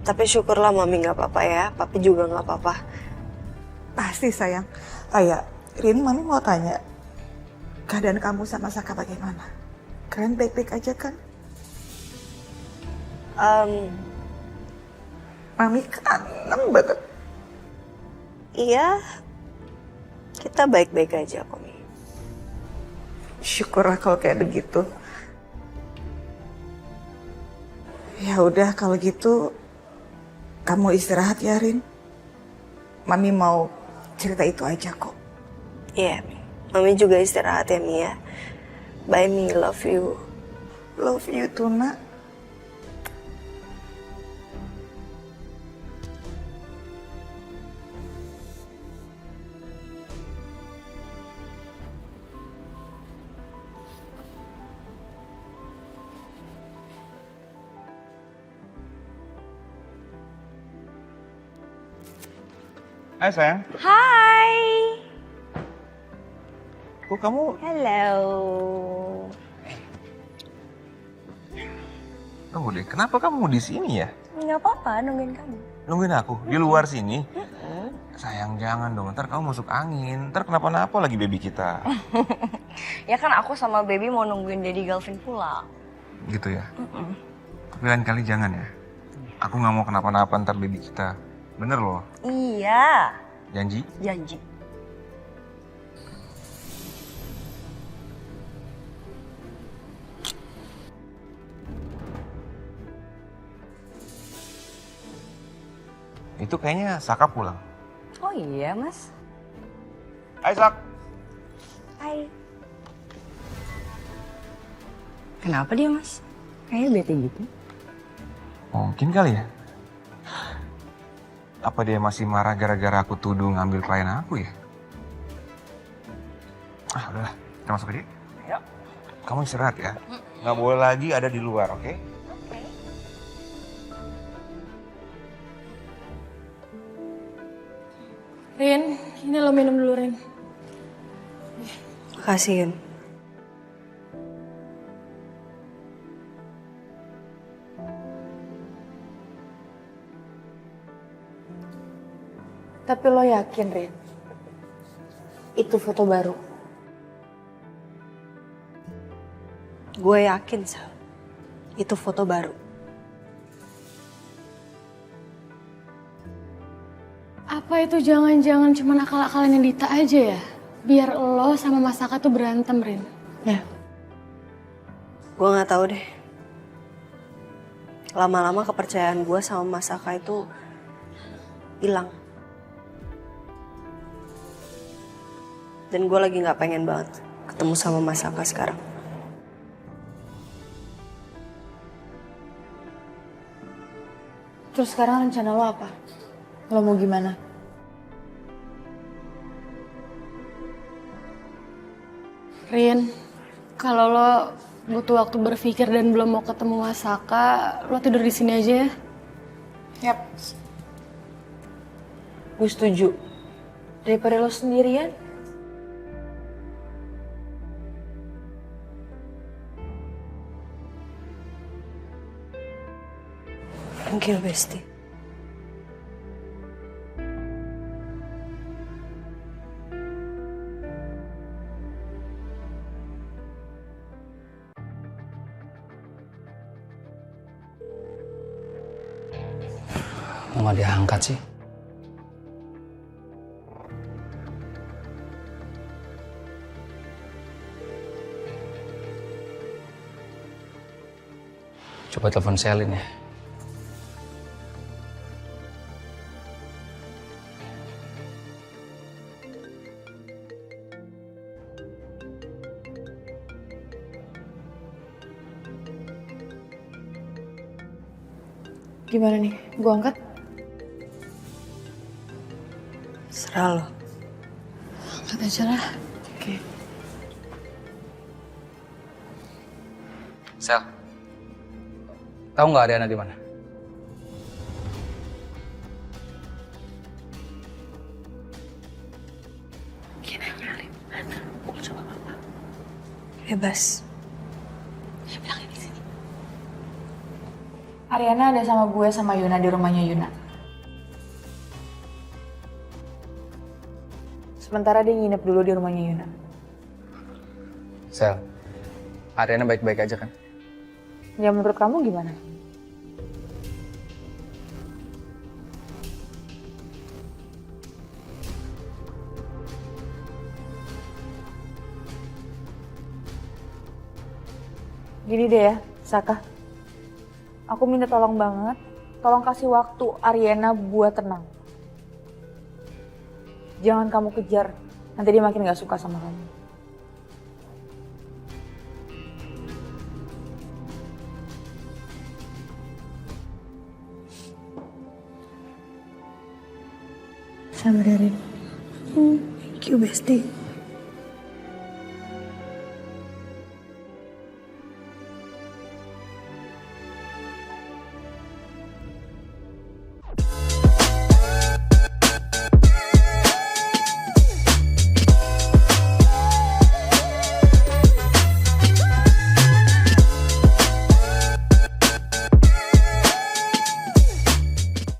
Tapi syukurlah Mami nggak apa-apa ya, Papi juga nggak apa-apa. Pasti sayang. Ya, Rin, Mami mau tanya, keadaan kamu sama Saka bagaimana? Kalian baik-baik aja kan? Mami kangen banget. Iya, kita baik-baik aja kok Mi. Syukurlah kalau kayak begitu. Ya udah kalau gitu kamu istirahat ya Rin. Mami mau cerita itu aja kok. Iya, Mami juga istirahat ya Mi ya. Bye Mi, love you. Love you too nak. Hai sayang. Hai. Kok kamu? Hello. Tunggu deh, kenapa kamu di sini ya? Nggak apa-apa, nungguin kamu. Nungguin aku di luar sini? Sayang jangan dong, ntar kamu masuk angin. Ntar kenapa-napa lagi baby kita. Ya kan aku sama baby mau nungguin Daddy Galvin pulang. Gitu ya? Tapi lain kali jangan ya. Aku nggak mau kenapa-napa ntar baby kita. Bener loh. Iya. Janji? Janji. Itu kayaknya Saka pulang. Oh iya Mas. Hai Sak. Hai. Kenapa dia Mas? Kayaknya bete gitu. Mungkin kali ya. Apa dia masih marah gara-gara aku tuduh ngambil klien aku ya? Ah udahlah, kita masuk aja. Ayo. Kamu istirahat ya. Nggak boleh lagi ada di luar, oke? Rin, ini lo minum dulu Rin. Makasih Yun. Tapi lo yakin, Rin? Itu foto baru? Gue yakin Sal. Itu foto baru. Apa itu jangan-jangan cuma akal-akalannya Dita aja ya? Biar lo sama Mas Saka tuh berantem, Rin. Ya. Gue nggak tahu deh. Lama-lama kepercayaan gue sama Mas Saka itu hilang. Dan gue lagi nggak pengen banget ketemu sama Mas Saka sekarang. Terus sekarang rencana lo apa? Lo mau gimana? Rin, kalau lo butuh waktu berpikir dan belum mau ketemu Mas Saka, lo tidur di sini aja ya. Yap. Gue setuju. Daripada lo sendirian. Thank you, Besti. Mau nggak diangkat sih? Coba telepon Selin ya. Gimana nih? Gue angkat? Serah lo. Angkat aja lah. Oke. Sel, tahu nggak Ariana di mana? Gina nyari mana? Gue coba mama. Bebas. Ya bilangin di sini. Ariana ada sama gue sama Yuna di rumahnya Yuna. Sementara dia nginep dulu di rumahnya Yuna. Sel, Ariana baik-baik aja kan? Ya menurut kamu gimana? Gini deh ya, Saka. Aku minta tolong banget, tolong kasih waktu Ariana buat tenang. Jangan kamu kejar, nanti dia makin gak suka sama kamu. Sabar, Rin. Thank you, Besti.